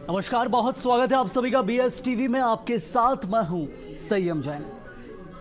नमस्कार, बहुत स्वागत है आप सभी का BS टीवी में। आपके साथ मैं हूं संयम जैन।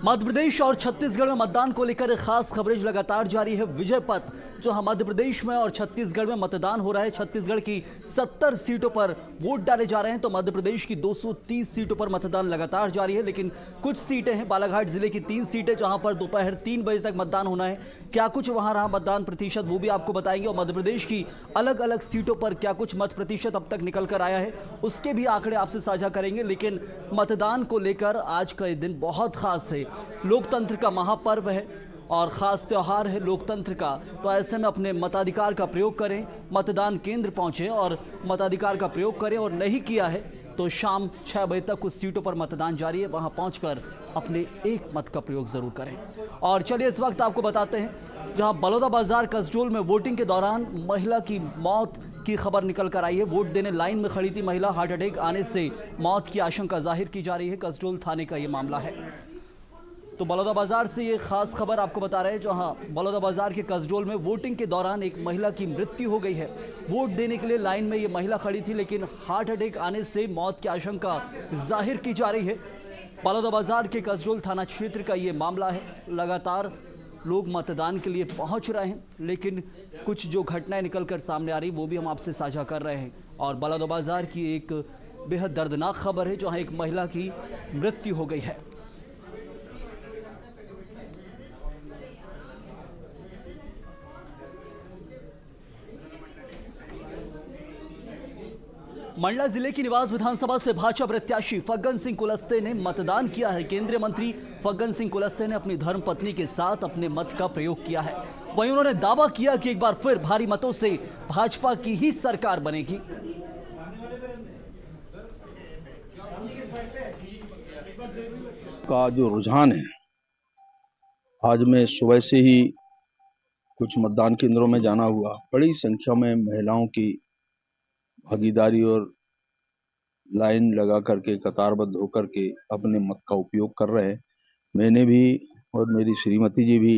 मध्य प्रदेश और छत्तीसगढ़ में मतदान को लेकर खास कवरेज लगातार जारी है। विजय पथ जो मध्य प्रदेश में और छत्तीसगढ़ में मतदान हो रहा है। छत्तीसगढ़ की 70 सीटों पर वोट डाले जा रहे हैं तो मध्य प्रदेश की 230 सीटों पर मतदान लगातार जारी है। लेकिन कुछ सीटें हैं, बालाघाट जिले की 3 सीटें जहां पर दोपहर 3 बजे तक मतदान होना है। क्या कुछ वहां रहा मतदान प्रतिशत वो भी आपको बताएंगे, और मध्य प्रदेश की अलग अलग सीटों पर क्या कुछ मत प्रतिशत अब तक निकल कर आया है उसके भी आंकड़े आपसे साझा करेंगे। लेकिन मतदान को लेकर आज का ये दिन बहुत खास है। लोकतंत्र का महापर्व है और ख़ास त्यौहार है लोकतंत्र का, तो ऐसे में अपने मताधिकार का प्रयोग करें, मतदान केंद्र पहुंचें और मताधिकार का प्रयोग करें। और नहीं किया है तो शाम 6 बजे तक कुछ सीटों पर मतदान जारी है, वहां पहुंचकर अपने एक मत का प्रयोग ज़रूर करें। और चलिए इस वक्त आपको बताते हैं जहां बलौदाबाजार कसडोल में वोटिंग के दौरान महिला की मौत की खबर निकल कर आई है। वोट देने लाइन में खड़ी थी महिला, हार्ट अटैक आने से मौत की आशंका जाहिर की जा रही है। कसडोल थाने का ये मामला है। तो बलौदाबाजार से ये खास खबर आपको बता रहे हैं जहां बलौदाबाजार के कसडोल में वोटिंग के दौरान एक महिला की मृत्यु हो गई है। वोट देने के लिए लाइन में ये महिला खड़ी थी, लेकिन हार्ट अटैक आने से मौत की आशंका जाहिर की जा रही है। बलौदाबाजार के कसडोल थाना क्षेत्र का ये मामला है। लगातार लोग मतदान के लिए पहुंच रहे हैं, लेकिन कुछ जो घटनाएं निकलकर सामने आ रही वो भी हम आपसे साझा कर रहे हैं। और बलौदाबाजार की एक बेहद दर्दनाक खबर है जहां एक महिला की मृत्यु हो गई है। मंडला जिले की निवास विधानसभा से भाजपा प्रत्याशी फग्गन सिंह कुलस्ते ने मतदान किया है। केंद्रीय मंत्री फग्गन सिंह कुलस्ते ने अपनी धर्मपत्नी के साथ अपने मत का प्रयोग किया है। वहीं उन्होंने दावा किया कि एक बार फिर भारी मतों से भाजपा की ही सरकार बनेगी। का जो रुझान है, आज मैं सुबह से ही कुछ मतदान केंद्रों में जाना हुआ, बड़ी संख्या में महिलाओं की भागीदारी और लाइन लगा करके कतारबद्ध होकर के अपने मत का उपयोग कर रहे हैं। मैंने भी और मेरी श्रीमती जी भी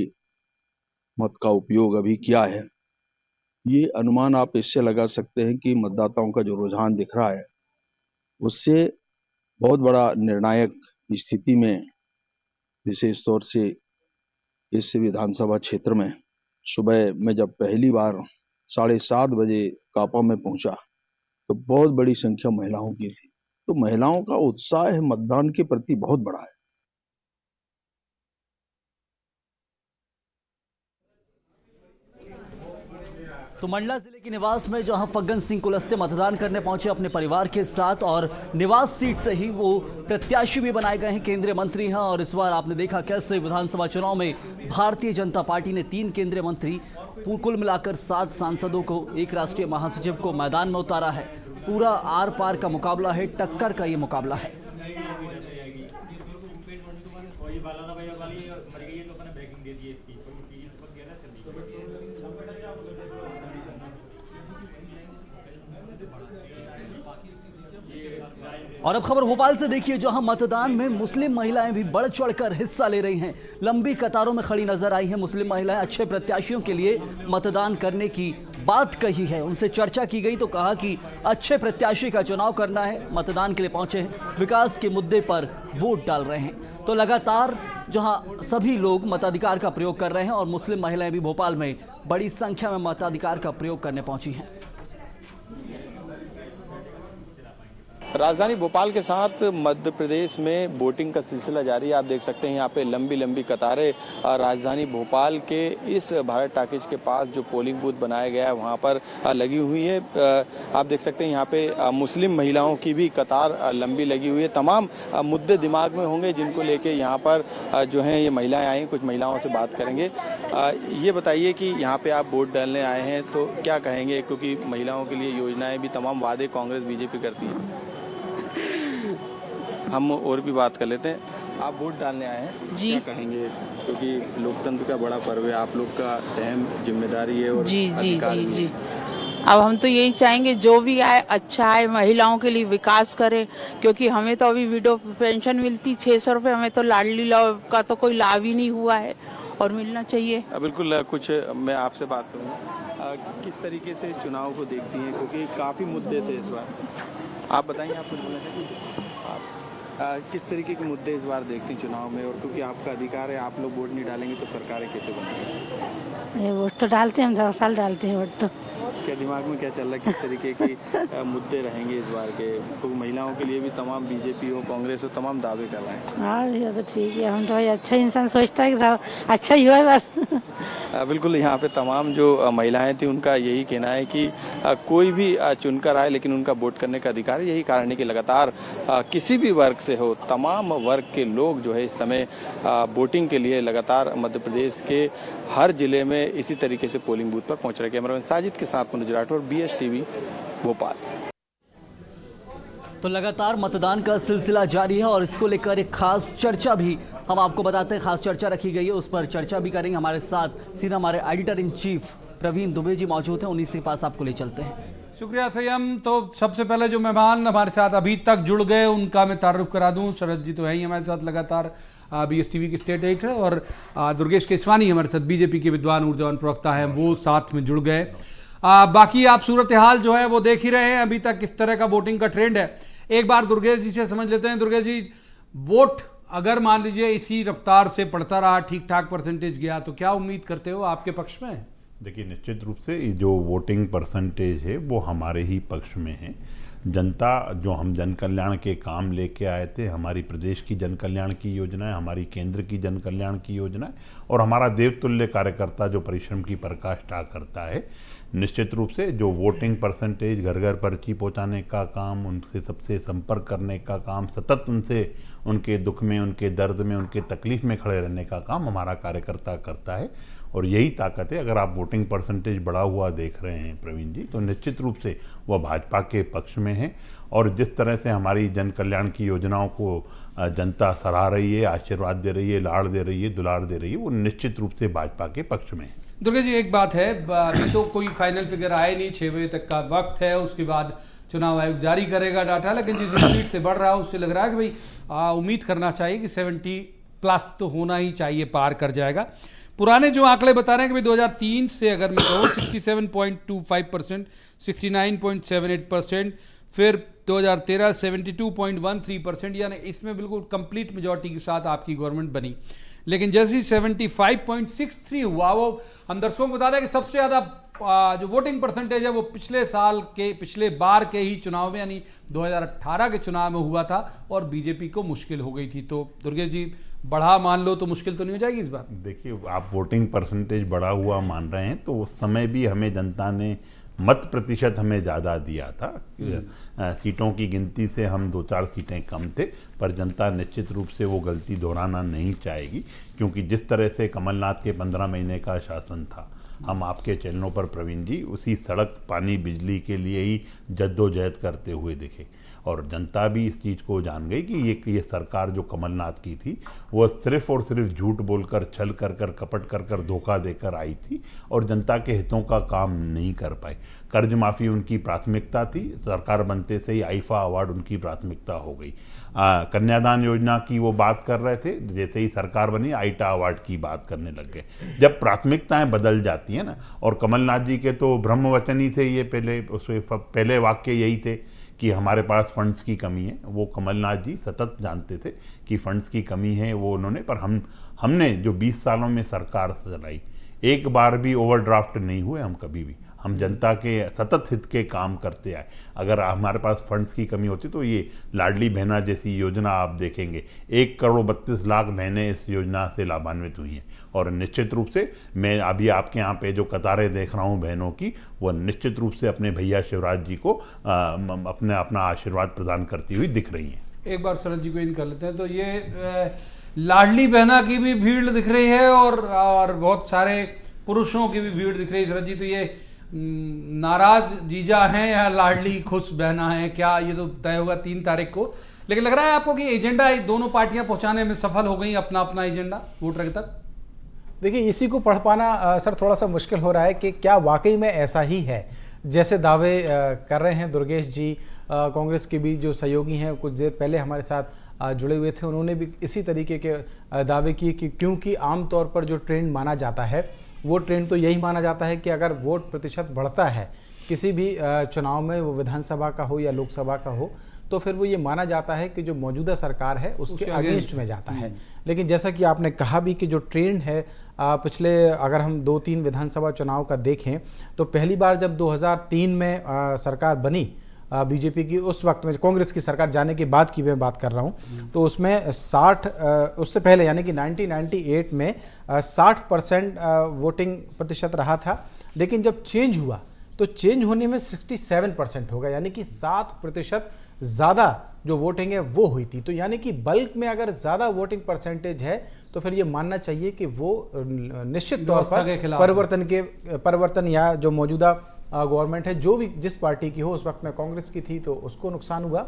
मत का उपयोग अभी किया है। ये अनुमान आप इससे लगा सकते हैं कि मतदाताओं का जो रुझान दिख रहा है उससे बहुत बड़ा निर्णायक स्थिति में, विशेष तौर से इस विधानसभा क्षेत्र में सुबह में जब पहली बार 7:30 बजे कापा में पहुंचा तो बहुत बड़ी संख्या महिलाओं की थी। तो महिलाओं का उत्साह मतदान के प्रति बहुत बड़ा है। तो मंडला जिले के निवास में जहां फग्गन सिंह कुलस्ते मतदान करने पहुंचे अपने परिवार के साथ, और निवास सीट से ही वो प्रत्याशी भी बनाए गए हैं, केंद्रीय मंत्री हैं। और इस बार आपने देखा कैसे विधानसभा चुनाव में भारतीय जनता पार्टी ने 3 केंद्रीय मंत्री, कुल मिलाकर 7 सांसदों को, एक राष्ट्रीय महासचिव को मैदान में उतारा है। पूरा आर पार का मुकाबला है, टक्कर का ये मुकाबला है। और अब खबर भोपाल से देखिए जहां मतदान में मुस्लिम महिलाएं भी बढ़ चढ़कर हिस्सा ले रही हैं। लंबी कतारों में खड़ी नजर आई हैं मुस्लिम महिलाएं। अच्छे प्रत्याशियों के लिए मतदान करने की बात कही है, उनसे चर्चा की गई तो कहा कि अच्छे प्रत्याशी का चुनाव करना है। मतदान के लिए पहुंचे हैं, विकास के मुद्दे पर वोट डाल रहे हैं। तो लगातार जहां सभी लोग मताधिकार का प्रयोग कर रहे हैं और मुस्लिम महिलाएं भी भोपाल में बड़ी संख्या में मताधिकार का प्रयोग करने पहुंची हैं। राजधानी भोपाल के साथ मध्य प्रदेश में वोटिंग का सिलसिला जारी है। आप देख सकते हैं यहाँ पे लंबी लंबी कतारें राजधानी भोपाल के इस भारत टाकीज के पास जो पोलिंग बूथ बनाया गया है वहाँ पर लगी हुई है। आप देख सकते हैं यहाँ पे मुस्लिम महिलाओं की भी कतार लंबी लगी हुई है। तमाम मुद्दे दिमाग में होंगे जिनको लेके यहाँ पर जो है ये महिलाएं आई। कुछ महिलाओं से बात करेंगे। ये बताइए कि यहाँ पे आप वोट डालने आए हैं तो क्या कहेंगे, क्योंकि महिलाओं के लिए योजनाएं भी, तमाम वादे कांग्रेस बीजेपी करती है। हम और भी बात कर लेते हैं। आप वोट डालने आए हैं जी, क्या कहेंगे, क्योंकि लोकतंत्र का बड़ा पर्व है, आप लोग का अहम जिम्मेदारी है। और जी जी जी जी अब हम तो यही चाहेंगे जो भी आए अच्छा आए, महिलाओं के लिए विकास करे, क्योंकि हमें तो अभी विडो पेंशन मिलती 600 रुपये, हमें तो लाडली का तो कोई लाभ ही नहीं हुआ है और मिलना चाहिए। बिल्कुल। कुछ मैं आपसे बात करूँगा, किस तरीके से चुनाव को देखती हैं, क्योंकि काफी मुद्दे थे इस बार। आप बताएंगे, आप कुछ बोलना चाहेंगे? किस तरीके के मुद्दे इस बार देखते हैं चुनाव में, और क्योंकि आपका अधिकार है, आप लोग वोट नहीं डालेंगे तो सरकारें कैसे बनेंगी? ये वोट तो डालते हैं, हम 10 साल डालते हैं वोट तो। क्या दिमाग में क्या चल रहा है, किस तरीके के मुद्दे रहेंगे इस बार के? तो महिलाओं के लिए भी तमाम बीजेपी हो, कांग्रेस हो, तमाम दावे कर रहे हैं। हाँ ये तो ठीक है, हम तो भाई अच्छा इंसान सोचता है कि साहब अच्छा ही हो बस। बिल्कुल, यहाँ पे तमाम जो महिलाएं थी उनका यही कहना है कि कोई भी चुनकर आए लेकिन उनका वोट करने का अधिकार है। यही कारण है कि लगातार किसी भी वर्ग से हो, तमाम वर्ग के लोग जो है इस समय वोटिंग के लिए लगातार मध्य प्रदेश के हर जिले में इसी तरीके से पोलिंग बूथ पर पहुंच रहे। कैमरामैन साजिद के साथ मनोज राठौर, BSTV भोपाल। तो लगातार मतदान का सिलसिला जारी है और इसको लेकर एक खास चर्चा भी हम आपको बताते हैं, खास चर्चा रखी गई है, उस पर चर्चा भी करेंगे। हमारे साथ सीधा हमारे editor in chief Praveen Dubey ji मौजूद हैं, उन्हीं के पास आपको ले चलते हैं। शुक्रिया संयम। तो सबसे पहले जो मेहमान हमारे साथ अभी तक जुड़ गए उनका मैं तारुफ करा दूं। शरद जी तो है ही हमारे साथ लगातार, BSTV के स्टेट एडिटर, और दुर्गेश केसवानी हमारे साथ बीजेपी के विद्वान ऊर्जावान प्रवक्ता हैं, वो साथ में जुड़ गए। बाकी आप सूरत हाल जो है वो देख ही रहे हैं अभी तक किस तरह का वोटिंग का ट्रेंड है। एक बार दुर्गेश जी से समझ लेते हैं। दुर्गेश जी, वोट अगर मान लीजिए इसी रफ्तार से पड़ता रहा, ठीक ठाक परसेंटेज गया, तो क्या उम्मीद करते हो आपके पक्ष में? देखिए, निश्चित रूप से जो वोटिंग परसेंटेज है वो हमारे ही पक्ष में है। जनता जो हम जन कल्याण के काम लेके आए थे, हमारी प्रदेश की जन कल्याण की योजना है, हमारी केंद्र की जन कल्याण की योजना है, और हमारा देवतुल्य कार्यकर्ता जो परिश्रम की पराकाष्ठा करता है, निश्चित रूप से जो वोटिंग परसेंटेज, घर घर पर्ची पहुंचाने का काम, उनसे सबसे संपर्क करने का काम, सतत उनसे उनके दुख में, उनके दर्द में, उनके तकलीफ में खड़े रहने का काम हमारा कार्यकर्ता करता है, और यही ताकत है। अगर आप वोटिंग परसेंटेज बढ़ा हुआ देख रहे हैं प्रवीण जी, तो निश्चित रूप से वह भाजपा के पक्ष में है, और जिस तरह से हमारी जन कल्याण की योजनाओं को जनता सराह रही है, आशीर्वाद दे रही है, लाड़ दे रही है, दुलार दे रही है, वो निश्चित रूप से भाजपा के पक्ष में है। दुर्गा जी, एक बात है, अभी तो कोई फाइनल फिगर आए नहीं, 6 बजे तक का वक्त है, उसके बाद चुनाव आयोग जारी करेगा डाटा, लेकिन जिस स्पीड से बढ़ रहा है उससे लग रहा है कि भाई उम्मीद करना चाहिए कि 70+ तो होना ही चाहिए, पार कर जाएगा। पुराने जो आंकड़े बता रहे हैं कि भाई 2003 से अगर मैं कहूँ 67.25%, 69.78%, फिर 2013 72.13%, यानी इसमें बिल्कुल कंप्लीट मेजॉरिटी के साथ आपकी गवर्नमेंट बनी। लेकिन जैसे ही 75.63 हुआ, वो हम दर्शकों को बता दें कि सबसे ज़्यादा जो वोटिंग परसेंटेज है वो पिछले बार के ही चुनाव में, यानी 2018 के चुनाव में हुआ था, और बीजेपी को मुश्किल हो गई थी। तो दुर्गेश जी, बढ़ा मान लो तो मुश्किल तो नहीं हो जाएगी इस बार? देखिए, आप वोटिंग परसेंटेज बढ़ा हुआ मान रहे हैं, तो उस समय भी हमें जनता ने मत प्रतिशत हमें ज़्यादा दिया था। सीटों की गिनती से हम 2-4 सीटें कम थे, पर जनता निश्चित रूप से वो गलती दोहराना नहीं चाहेगी, क्योंकि जिस तरह से कमलनाथ के 15 महीने का शासन था, हम आपके चैनलों पर प्रवीण जी उसी सड़क, पानी, बिजली के लिए ही जद्दोजहद करते हुए दिखे, और जनता भी इस चीज़ को जान गई कि ये सरकार जो कमलनाथ की थी वो सिर्फ और सिर्फ झूठ बोलकर, छल कर कर, कपट कर कर, धोखा देकर आई थी, और जनता के हितों का काम नहीं कर पाई। कर्ज माफ़ी उनकी प्राथमिकता थी, सरकार बनते से ही आईफा अवार्ड उनकी प्राथमिकता हो गई। कन्यादान योजना की वो बात कर रहे थे, जैसे ही सरकार बनी आईटा अवार्ड की बात करने लग गए। जब प्राथमिकताएं बदल जाती हैं ना, और कमलनाथ जी के तो ब्रह्मवचन ही थे ये, पहले वाक्य यही थे कि हमारे पास फंड्स की कमी है। वो कमलनाथ जी सतत जानते थे कि फंड्स की कमी है, वो उन्होंने, पर हमने जो 20 सालों में सरकार चलाई, एक बार भी ओवरड्राफ्ट नहीं हुए हम कभी भी। हम जनता के सतत हित के काम करते आए। अगर हमारे पास फंड्स की कमी होती तो ये लाडली बहना जैसी योजना आप देखेंगे, 1,32,00,000 बहनें इस योजना से लाभान्वित हुई हैं, और निश्चित रूप से मैं अभी आपके यहाँ पे जो कतारें देख रहा हूँ बहनों की, वह निश्चित रूप से अपने भैया शिवराज जी को अपना आशीर्वाद प्रदान करती हुई दिख रही हैं। एक बार शरद जी को इन कर लेते हैं। तो ये लाडली बहना की भी भीड़ दिख रही है, और बहुत सारे पुरुषों की भी भीड़ दिख रही है। शरद जी, तो ये नाराज जीजा हैं या लाडली खुश बहना है, क्या ये तो तय होगा 3 तारीख को। लेकिन लग रहा है आपको कि एजेंडा दोनों पार्टियां पहुंचाने में सफल हो गई, अपना अपना एजेंडा वोटर तक? देखिए, इसी को पढ़ पाना सर थोड़ा सा मुश्किल हो रहा है कि क्या वाकई में ऐसा ही है जैसे दावे कर रहे हैं दुर्गेश जी। कांग्रेस के भी जो सहयोगी हैं, कुछ देर पहले हमारे साथ जुड़े हुए थे, उन्होंने भी इसी तरीके के दावे किए कि क्योंकि आमतौर पर जो ट्रेंड माना जाता है, वो ट्रेंड तो यही माना जाता है कि अगर वोट प्रतिशत बढ़ता है किसी भी चुनाव में, वो विधानसभा का हो या लोकसभा का हो, तो फिर वो ये माना जाता है कि जो मौजूदा सरकार है उसके अगेंस्ट में जाता है। लेकिन जैसा कि आपने कहा भी कि जो ट्रेंड है पिछले, अगर हम 2-3 विधानसभा चुनाव का देखें, तो पहली बार जब 2003 में सरकार बनी बीजेपी की, उस वक्त में कांग्रेस की सरकार जाने के बाद की मैं बात कर रहा हूँ, तो उसमें 60, उससे पहले यानी कि 1998 में 60% वोटिंग प्रतिशत रहा था। लेकिन जब चेंज हुआ तो चेंज होने में 67% होगा, यानी कि 7% ज़्यादा जो वोटिंग है वो हुई थी। तो यानी कि बल्क में अगर ज़्यादा वोटिंग परसेंटेज है तो फिर ये मानना चाहिए कि वो निश्चित तौर पर परिवर्तन या जो मौजूदा गवर्नमेंट है, जो भी जिस पार्टी की हो, उस वक्त में कांग्रेस की थी, तो उसको नुकसान हुआ।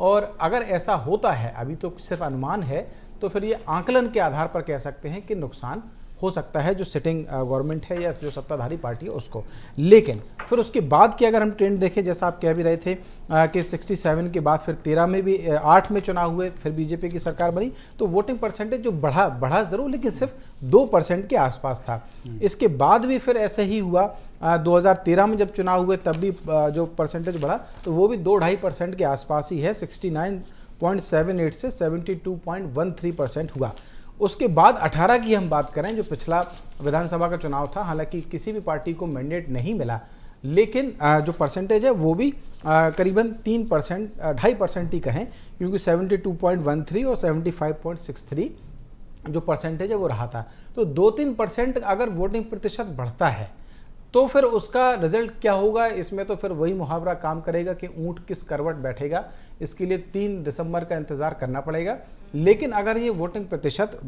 और अगर ऐसा होता है, अभी तो सिर्फ अनुमान है, तो फिर ये आंकलन के आधार पर कह सकते हैं कि नुकसान हो सकता है जो सिटिंग गवर्नमेंट है या जो सत्ताधारी पार्टी है उसको। लेकिन फिर उसके बाद की अगर हम ट्रेंड देखें, जैसा आप कह भी रहे थे कि 67 के बाद फिर 13 में भी 8 में चुनाव हुए, फिर बीजेपी की सरकार बनी, तो वोटिंग परसेंटेज जो बढ़ा ज़रूर, लेकिन सिर्फ 2% के आसपास था। इसके बाद भी फिर ऐसे ही हुआ। 2013 में जब चुनाव हुए तब भी जो परसेंटेज बढ़ा तो वो भी 2-2.5% के आसपास ही है, 69.78 से 72.13% हुआ। उसके बाद 18 की हम बात करें, जो पिछला विधानसभा का चुनाव था, हालांकि किसी भी पार्टी को मैंडेट नहीं मिला, लेकिन जो परसेंटेज है वो भी करीबन 3%, 2.5% ही कहें, क्योंकि 72.13 और 75.63 जो परसेंटेज है वो रहा था। तो 2-3% अगर वोटिंग प्रतिशत बढ़ता है तो फिर उसका रिजल्ट क्या होगा, इसमें तो फिर वही मुहावरा काम करेगा कि ऊंट किस करवट बैठेगा। इसके लिए 3 दिसंबर का इंतज़ार करना पड़ेगा। लेकिन अगर ये वोटिंग प्रतिशत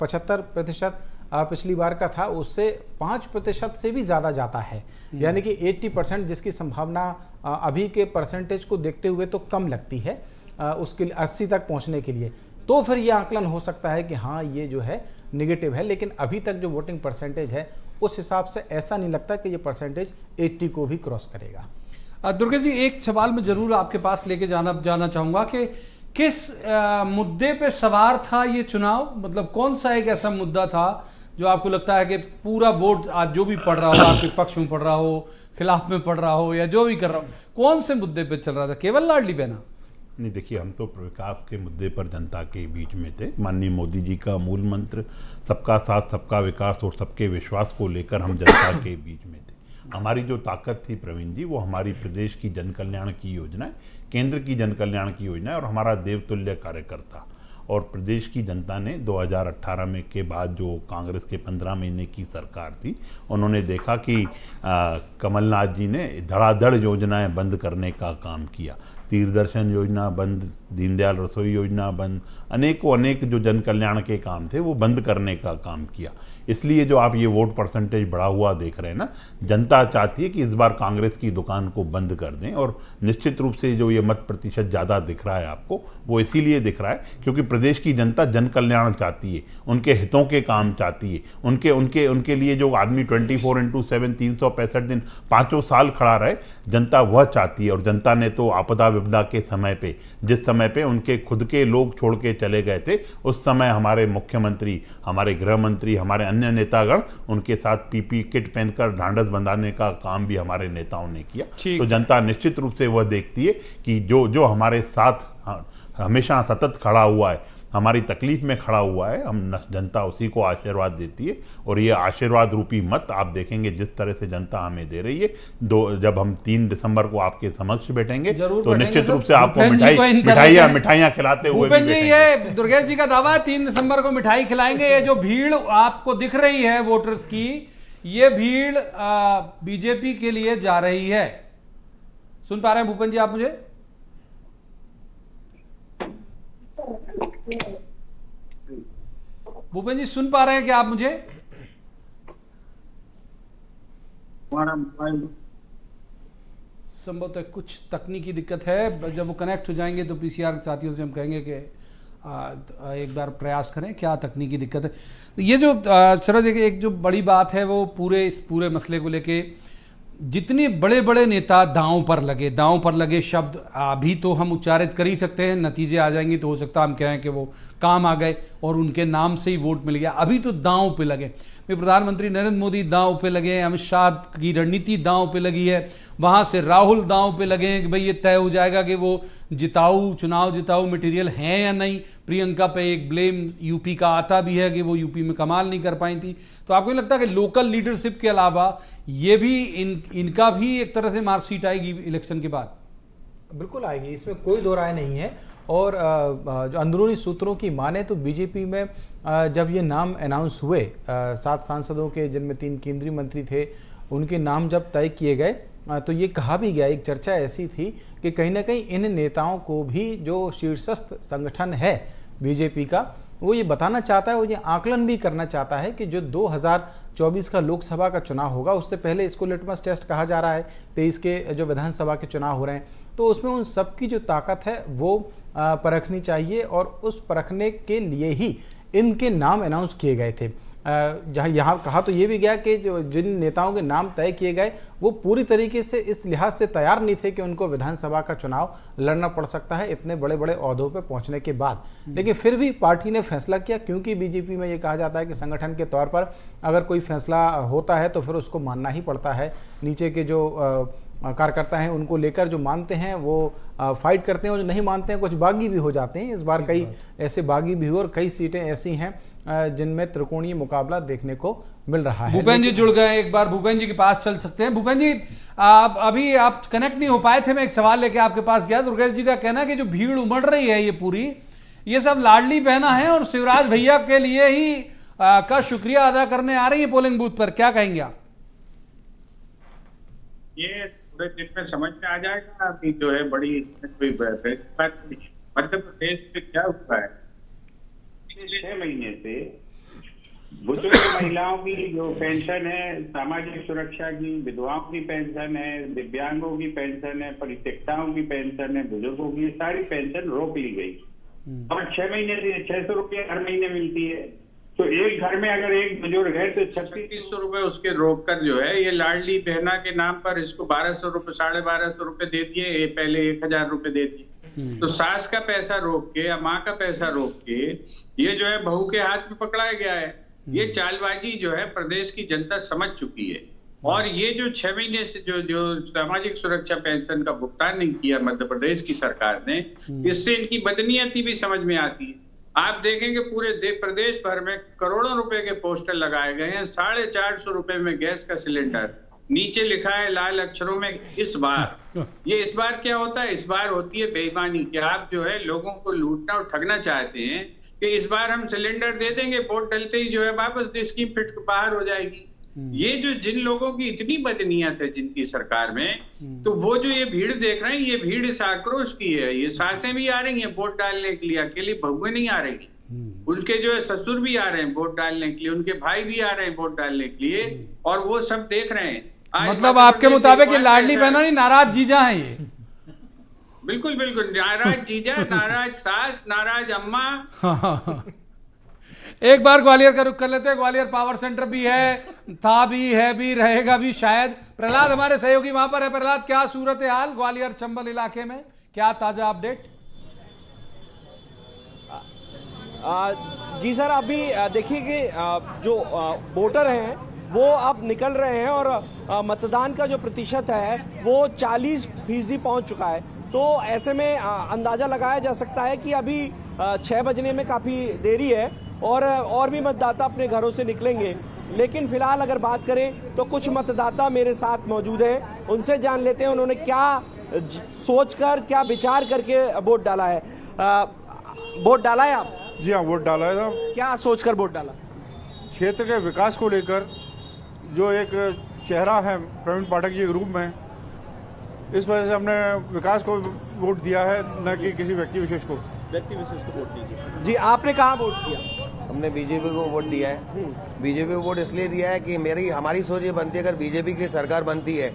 75% पिछली बार का था, उससे 5% से भी ज़्यादा जाता है, यानी कि 80% जिसकी संभावना अभी के परसेंटेज को देखते हुए तो कम लगती है उसके 80 तक पहुँचने के लिए, तो फिर ये आकलन हो सकता है कि हाँ ये जो है निगेटिव है। लेकिन अभी तक जो वोटिंग परसेंटेज है उस हिसाब से ऐसा नहीं लगता कि ये परसेंटेज 80 को भी क्रॉस करेगा। दुर्गेश जी, एक सवाल मैं जरूर आपके पास लेके जाना चाहूँगा कि किस मुद्दे पे सवार था ये चुनाव, मतलब कौन सा एक ऐसा मुद्दा था जो आपको लगता है कि पूरा वोट आज जो भी पड़ रहा हो, आपके पक्ष में पड़ रहा हो, खिलाफ में पड़ रहा हो, या जो भी कर रहा हो, कौन से मुद्दे पे चल रहा था? केवल लाडली बहना? नहीं, देखिए, हम तो विकास के मुद्दे पर जनता के बीच में थे। माननीय मोदी जी का मूल मंत्र सबका साथ, सबका विकास और सबके विश्वास को लेकर हम जनता के बीच में थे। हमारी जो ताकत थी प्रवीण जी, वो हमारी प्रदेश की जन कल्याण की योजना है, केंद्र की जन कल्याण की योजना है और हमारा देवतुल्य कार्यकर्ता। और प्रदेश की जनता ने 2018 में के बाद जो कांग्रेस के 15 महीने की सरकार थी, उन्होंने देखा कि कमलनाथ जी ने धड़ाधड़ योजनाएं बंद करने का काम किया। तीरदर्शन योजना बंद, दीनदयाल रसोई योजना बंद, अनेक जो जन कल्याण के काम थे वो बंद करने का काम किया। इसलिए जो आप ये वोट परसेंटेज बढ़ा हुआ देख रहे हैं ना, जनता चाहती है कि इस बार कांग्रेस की दुकान को बंद कर दें। और निश्चित रूप से जो ये मत प्रतिशत ज़्यादा दिख रहा है आपको, वो इसीलिए दिख रहा है क्योंकि प्रदेश की जनता जन कल्याण चाहती है, उनके हितों के काम चाहती है। उनके लिए जो आदमी 24/7 365 दिन 5 साल खड़ा रहे, जनता वह चाहती है। और जनता ने तो आपदा विपदा के समय पे, जिस समय पे उनके खुद के लोग छोड़ के चले गए थे, उस समय हमारे मुख्यमंत्री, हमारे गृह मंत्री, हमारे अन्य नेतागण उनके साथ पीपी किट पहनकर ढांढस बंधाने का काम भी हमारे नेताओं ने किया। तो जनता निश्चित रूप से वह देखती है कि जो हमारे साथ हमेशा सतत खड़ा हुआ है, हमारी तकलीफ में खड़ा हुआ है, हम जनता उसी को आशीर्वाद देती है। और ये आशीर्वाद रूपी मत आप देखेंगे जिस तरह से जनता हमें दे रही है। जब हम 3 दिसंबर को आपके समक्ष बैठेंगे तो निश्चित रूप से आपको मिठाइयाँ खिलाते हुए भूपेन जी, ये दुर्गेश जी का दावा है 3 दिसंबर को मिठाई खिलाएंगे। ये जो भीड़ आपको दिख रही है वोटर्स की, ये भीड़ बीजेपी के लिए जा रही है। सुन पा रहे हैं भूपेन जी आप मुझे? भूपेन जी सुन पा रहे हैं क्या आप मुझे? संभवतः कुछ तकनीकी दिक्कत है। जब वो कनेक्ट हो जाएंगे तो पीसीआर के साथियों से हम कहेंगे कि एक बार प्रयास करें, क्या तकनीकी दिक्कत है। ये जो शरद, एक जो बड़ी बात है वो इस पूरे मसले को लेके जितने बड़े बड़े नेता दांव पर लगे शब्द अभी तो हम उच्चारित कर ही सकते हैं, नतीजे आ जाएंगे तो हो सकता है हम कहें कि वो काम आ गए। और उनके नाम से ही वोट मिल गया। अभी तो दांव पे लगे, प्रधानमंत्री नरेंद्र मोदी दांव पे लगे हैं, अमित शाह की रणनीति दांव पे लगी है, वहाँ से राहुल दांव पे लगे हैं कि भाई ये तय हो जाएगा कि वो चुनाव जिताऊ मटेरियल हैं या नहीं। प्रियंका पे एक ब्लेम यूपी का आता भी है कि वो यूपी में कमाल नहीं कर पाई थी। तो आपको लगता है कि लोकल लीडरशिप के अलावा ये भी इनका भी एक तरह से मार्कशीट आएगी इलेक्शन के बाद? बिल्कुल आएगी, इसमें कोई दो राय नहीं है। और जो अंदरूनी सूत्रों की माने तो बीजेपी में जब ये नाम अनाउंस हुए 7 सांसदों के, जिनमें 3 केंद्रीय मंत्री थे, उनके नाम जब तय किए गए तो ये कहा भी गया, एक चर्चा ऐसी थी कि कहीं ना कहीं इन नेताओं को भी जो शीर्षस्थ संगठन है बीजेपी का, वो ये बताना चाहता है, वो ये आकलन भी करना चाहता है कि जो 2024 का लोकसभा का चुनाव होगा, उससे पहले इसको लिटमस टेस्ट कहा जा रहा है। 23 के जो विधानसभा के चुनाव हो रहे हैं, तो उसमें उन सबकी जो ताकत है वो परखनी चाहिए, और उस परखने के लिए ही इनके नाम अनाउंस किए गए थे। जहाँ यहाँ कहा तो ये भी गया कि जो जिन नेताओं के नाम तय किए गए वो पूरी तरीके से इस लिहाज से तैयार नहीं थे कि उनको विधानसभा का चुनाव लड़ना पड़ सकता है इतने बड़े बड़े ओहदों पे पहुंचने के बाद। लेकिन फिर भी पार्टी ने फैसला किया, क्योंकि बीजेपी में ये कहा जाता है कि संगठन के तौर पर अगर कोई फैसला होता है तो फिर उसको मानना ही पड़ता है। नीचे के जो कार्यकर्ता हैं उनको लेकर जो मानते हैं वो फाइट करते हैं, और जो नहीं मानते हैं कुछ बागी भी हो जाते हैं। इस बार कई ऐसे बागी भी हुए और कई सीटें ऐसी हैं जिनमें त्रिकोणीय मुकाबला देखने को मिल रहा है। भूपेन जी जुड़ गए, एक बार भूपेन जी के पास चल सकते हैं। भूपेन जी, अभी आप कनेक्ट नहीं हो पाए थे, मैं एक सवाल लेके आपके पास गया। दुर्गेश जी का कहना है कि जो भीड़ उमड़ रही है ये पूरी, ये सब लाडली बहना है और शिवराज भैया के लिए ही का शुक्रिया अदा करने आ रही है पोलिंग बूथ पर, क्या कहेंगे आप? ये पूरे दिन में समझ में आ जाएगा कि जो है बड़ी मध्य प्रदेश में क्या हुआ है। 6 महीने से बुजुर्ग महिलाओं की जो पेंशन है, सामाजिक सुरक्षा की, विधवाओं की पेंशन है, दिव्यांगों की पेंशन है, परित्यक्ताओं की पेंशन है, बुजुर्गों की सारी पेंशन रोक ली गई। और 6 महीने से 600 रुपये हर महीने मिलती है। तो एक घर में अगर एक बुजुर्ग है तो 3600 रुपए उसके रोक कर जो है ये लाडली बहना के नाम पर इसको 1200 रुपए 1250 रुपए दे दिए, ये पहले 1000 रुपए दे दिए। तो सास का पैसा रोक के या माँ का पैसा रोक के ये जो है बहू के हाथ में पकड़ाया गया है। ये चालबाजी जो है प्रदेश की जनता समझ चुकी है। और ये जो 6 महीने से जो सामाजिक सुरक्षा पेंशन का भुगतान नहीं किया मध्य प्रदेश की सरकार ने, इससे इनकी बदनीयती भी समझ में आती है। आप देखेंगे पूरे प्रदेश भर में करोड़ों रुपए के पोस्टर लगाए गए हैं। 450 रुपए में गैस का सिलेंडर, नीचे लिखा है लाल अक्षरों में इस बार। ये इस बार क्या होता है? इस बार होती है बेईमानी कि आप जो है लोगों को लूटना और ठगना चाहते हैं कि इस बार हम सिलेंडर दे देंगे, वोट डलते ही जो है वापस स्कीम फिट बाहर हो जाएगी। ये जो जिन लोगों की इतनी बदनीयत है जिनकी सरकार में, तो वो जो ये भीड़ देख रहे हैं, ये भीड़ इस आक्रोश की है। ये सासें भी आ रही हैं वोट डालने के लिए, अकेली बहुएं नहीं आ रही, उनके जो है ससुर भी आ रहे हैं वोट डालने के लिए, उनके भाई भी आ रहे हैं वोट डालने के लिए, और वो सब देख रहे हैं। मतलब आपके मुताबिक ये लाडली बहना नहीं, नाराज जीजा है ये? बिल्कुल बिल्कुल, नाराज जीजा, नाराज सास, नाराज अम्मा। एक बार ग्वालियर का रुख कर लेते हैं। ग्वालियर पावर सेंटर भी है, था भी, है भी, रहेगा भी शायद। प्रहलाद हमारे सहयोगी वहां पर है। प्रहलाद, क्या सूरत हाल ग्वालियर चंबल इलाके में, क्या ताजा अपडेट? जी सर, अभी देखिए कि जो वोटर हैं वो अब निकल रहे हैं और मतदान का जो प्रतिशत है वो 40% पहुंच चुका है। तो ऐसे में अंदाजा लगाया जा सकता है कि अभी 6 बजने में काफ़ी देरी है और भी मतदाता अपने घरों से निकलेंगे। लेकिन फिलहाल अगर बात करें तो कुछ मतदाता मेरे साथ मौजूद हैं, उनसे जान लेते हैं उन्होंने क्या सोचकर, क्या विचार करके वोट डाला है। वोट डाला है आप? जी हाँ, वोट डाला है साहब। क्या सोचकर वोट डाला? क्षेत्र के विकास को लेकर जो एक चेहरा है प्रवीण पाठक जी के रूप में, इस वजह से हमने विकास को वोट दिया है, न कि किसी व्यक्ति विशेष को। वोट दीजिए। जी, आपने कहाँ वोट किया? हमने बीजेपी को वोट दिया है। बीजेपी को वोट इसलिए दिया है कि हमारी सोच ये बनती है, अगर बीजेपी की सरकार बनती है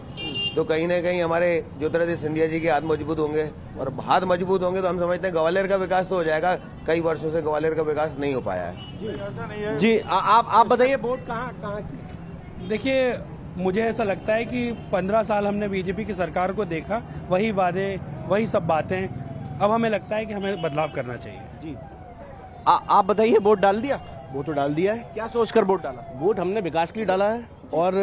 तो कहीं ना कहीं हमारे ज्योतिरादित्य सिंधिया जी के हाथ मजबूत होंगे, और हाथ मजबूत होंगे तो हम समझते हैं ग्वालियर का विकास तो हो जाएगा। कई वर्षों से ग्वालियर का विकास नहीं हो पाया है। जी, आप बताइए वोट कहाँ की? देखिए, मुझे ऐसा लगता है कि 15 साल हमने बीजेपी की सरकार को देखा, वही वादे, वही सब बातें। अब हमें लगता है कि हमें बदलाव करना चाहिए। जी, आप बताइए, वोट डाल दिया? वो तो डाल दिया है। क्या सोचकर वोट डाला? वोट हमने विकास के लिए डाला है, और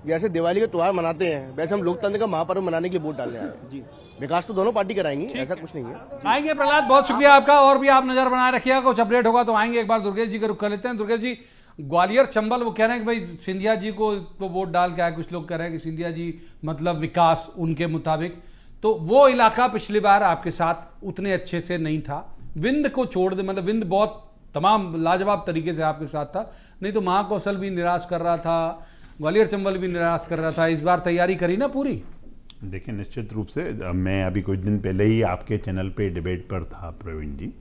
जैसे दिवाली का त्योहार मनाते हैं वैसे हम लोकतंत्र का महापर्व मनाने के लिए वोट डालने आए हैं। जी, विकास तो दोनों पार्टी कराएंगी, ऐसा कुछ नहीं है। आएंगे प्रहलाद, बहुत शुक्रिया आपका, और भी आप नजर बनाए रखिएगा, कुछ अपडेट होगा तो आएंगे। एक बार दुर्गेश जी का रुख कर लेते हैं। दुर्गेश जी, ग्वालियर चंबल वो कह रहे हैं कि भाई सिंधिया जी को तो वोट डाल के आए, कुछ लोग कह रहे हैं कि सिंधिया जी मतलब विकास उनके मुताबिक, तो वो इलाका पिछली बार आपके साथ उतने अच्छे से नहीं था। विंध्य को छोड़ दे, मतलब विंध्य बहुत तमाम लाजवाब तरीके से आपके साथ था, नहीं तो महाकौशल भी निराश कर रहा था, ग्वालियर चंबल भी निराश कर रहा था। इस बार तैयारी करी ना पूरी? देखिए, निश्चित रूप से मैं अभी कुछ दिन पहले ही आपके चैनल पे डिबेट पर था प्रवीण जी,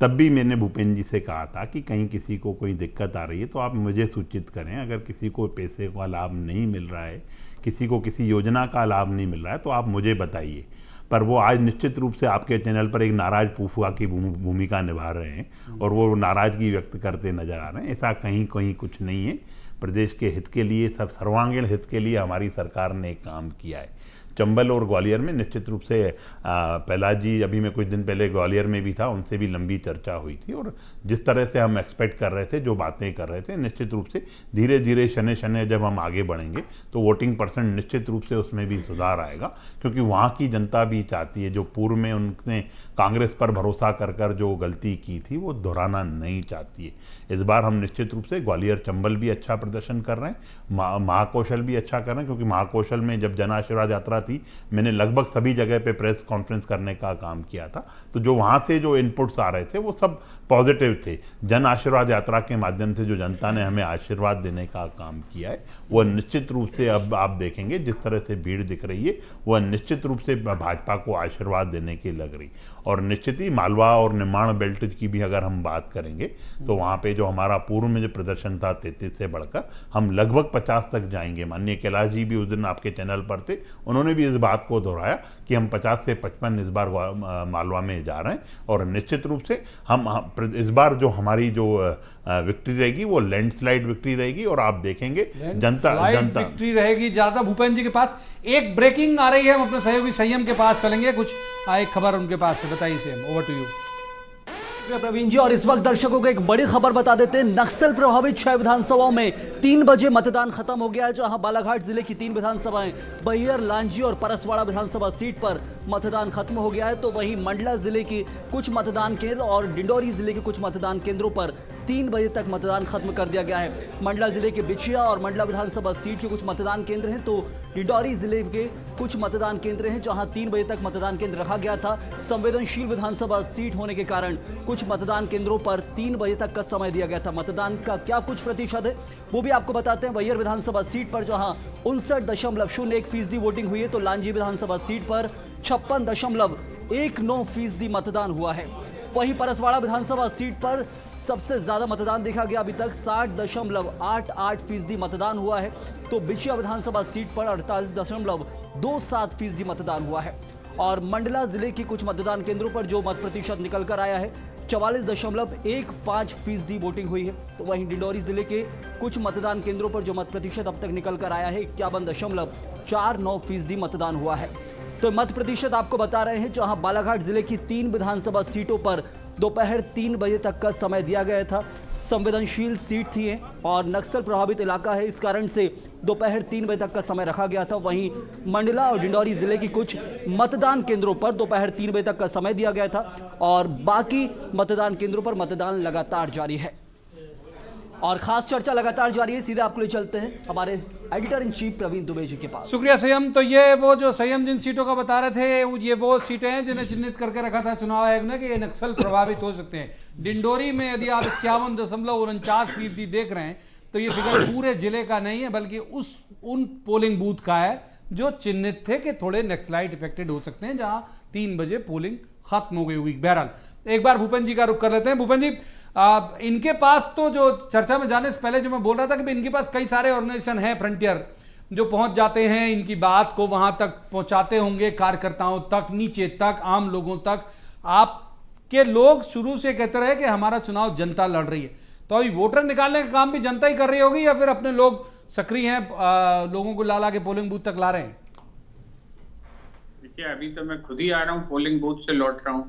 तब भी मैंने भूपेंद्र जी से कहा था कि कहीं किसी को कोई दिक्कत आ रही है तो आप मुझे सूचित करें। अगर किसी को पैसे का लाभ नहीं मिल रहा है, किसी को किसी योजना का लाभ नहीं मिल रहा है, तो आप मुझे बताइए। पर वो आज निश्चित रूप से आपके चैनल पर एक नाराज फूफुआ की भूमिका निभा रहे हैं और वो नाराजगी व्यक्त करते नजर आ रहे हैं। ऐसा कहीं कुछ नहीं है। प्रदेश के हित के लिए, सब सर्वांगीण हित के लिए हमारी सरकार ने काम किया है। चंबल और ग्वालियर में निश्चित रूप से प्रहलाद जी, अभी मैं कुछ दिन पहले ग्वालियर में भी था, उनसे भी लंबी चर्चा हुई थी, और जिस तरह से हम एक्सपेक्ट कर रहे थे, जो बातें कर रहे थे, निश्चित रूप से धीरे धीरे शने शने जब हम आगे बढ़ेंगे तो वोटिंग परसेंट निश्चित रूप से उसमें भी सुधार आएगा, क्योंकि वहाँ की जनता भी चाहती है, जो पूर्व में उनने कांग्रेस पर भरोसा कर जो गलती की थी वो दोहराना नहीं चाहती है। इस बार हम निश्चित रूप से ग्वालियर चंबल भी अच्छा प्रदर्शन कर रहे हैं, महाकौशल भी अच्छा कर रहे हैं, क्योंकि महाकौशल में जब जन आशीर्वाद यात्रा थी, मैंने लगभग सभी जगह पे प्रेस कॉन्फ्रेंस करने का काम किया था, तो जो वहाँ से जो इनपुट्स आ रहे थे वो सब पॉजिटिव थे। जन आशीर्वाद यात्रा के माध्यम से जो जनता ने हमें आशीर्वाद देने का काम किया है, वह निश्चित रूप से अब आप देखेंगे जिस तरह से भीड़ दिख रही है, वह निश्चित रूप से भाजपा को आशीर्वाद देने की लग रही। और निश्चित ही मालवा और निमाड़ बेल्ट की भी अगर हम बात करेंगे तो वहाँ पे जो हमारा पूर्व में जो प्रदर्शन था 33 से बढ़कर हम लगभग 50 तक जाएंगे। माननीय कैलाश जी भी उस दिन आपके चैनल पर थे, उन्होंने भी इस बात को दोहराया कि हम 50 से 55 इस बार मालवा में जा रहे हैं, और निश्चित रूप से हम इस बार जो हमारी जो विक्ट्री रहेगी वो लैंडस्लाइड विक्ट्री रहेगी, और आप देखेंगे जनता विक्ट्री रहेगी ज्यादा। भूपेंद्र जी के पास एक ब्रेकिंग आ रही है, हम अपने सहयोगी संयम के पास चलेंगे, कुछ एक खबर उनके पास से बताइए। संयम, ओवर टू यू। प्रवीण जी, और इस वक्त दर्शकों को एक बड़ी खबर बता देते हैं। नक्सल प्रभावित 6 विधानसभाओं में 3 बजे मतदान खत्म हो गया है, जहां बालाघाट जिले की 3 विधानसभाएं बहियर, लांजी और परसवाड़ा विधानसभा सीट पर मतदान खत्म हो गया है, तो वहीं मंडला जिले की कुछ मतदान केंद्र और डिंडोरी जिले के कुछ मतदान केंद्रों पर 3 बजे तक मतदान खत्म कर दिया गया है। मंडला जिले के बिछिया और मंडला विधानसभा सीट के कुछ मतदान केंद्र हैं, तो डिंडोरी जिले के कुछ मतदान केंद्र हैं जहां 3 बजे तक मतदान केंद्र रखा गया था। संवेदनशील विधानसभा सीट होने के कारण कुछ मतदान केंद्रों पर 3 बजे तक का समय दिया गया था। मतदान का क्या कुछ प्रतिशत है वो भी आपको बताते हैं। वैयर विधानसभा सीट पर जहां 59.01% वोटिंग हुई है, तो लांजी विधानसभा सीट पर 56.19% मतदान हुआ है। वहीं परसवाड़ा विधानसभा सीट पर सबसे ज्यादा मतदान देखा गया, अभी तक 60.88% मतदान हुआ है, तो बिछिया विधानसभा सीट पर 48.27% मतदान हुआ है। और मंडला जिले के कुछ मतदान केंद्रों पर जो मत प्रतिशत निकल कर आया है, 44.15% वोटिंग हुई है, तो वहीं डिंडोरी जिले के कुछ मतदान केंद्रों पर जो मत प्रतिशत अब तक निकल कर आया है, 51.49% मतदान हुआ है। तो मत प्रतिशत आपको बता रहे हैं, जहां बालाघाट जिले की 3 विधानसभा सीटों पर दोपहर 3 बजे तक का समय दिया गया था। संवेदनशील सीट थी और नक्सल प्रभावित इलाका है, इस कारण से दोपहर 3 बजे तक का समय रखा गया था। वहीं मंडला और डिंडोरी जिले की कुछ मतदान केंद्रों पर दोपहर 3 बजे तक का समय दिया गया था, और बाकी मतदान केंद्रों पर मतदान लगातार जारी है। और खास चर्चा लगातार जारी है, सीधे आपको ले चलते हैं हमारे editor in chief Praveen Dubey ji के पास। शुक्रिया संयम। तो ये वो जो संयम जिन सीटों का बता रहे थे, ये वो सीटें हैं जिन्हें चिन्हित करके रखा था चुनाव आयोग ने कि ये नक्सल प्रभावित हो सकते हैं। डिंडोरी में यदि आप 51.49% देख रहे हैं, तो ये फिगर पूरे जिले का नहीं है, बल्कि उन पोलिंग बूथ का है जो चिन्हित थे कि थोड़े नक्सलाइट इफेक्टेड हो सकते हैं, जहां 3 बजे पोलिंग खत्म हो गई हुई। बहरहाल एक बार भूपेंद्र जी का रुख कर लेते हैं। भूपेंद्र जी, इनके पास तो जो चर्चा में जाने से पहले जो मैं बोल रहा था कि इनके पास कई सारे ऑर्गेनाइजेशन हैं, फ्रंटियर, जो पहुंच जाते हैं, इनकी बात को वहां तक पहुंचाते होंगे, कार्यकर्ताओं तक, नीचे तक, आम लोगों तक। आपके लोग शुरू से कहते रहे कि हमारा चुनाव जनता लड़ रही है, तो अभी वोटर निकालने का काम भी जनता ही कर रही होगी, या फिर अपने लोग सक्रिय हैं, लोगों को ला के पोलिंग बूथ तक ला रहे हैं? देखिए, अभी तो मैं खुद ही आ रहा हूँ, पोलिंग बूथ से लौट रहा हूँ,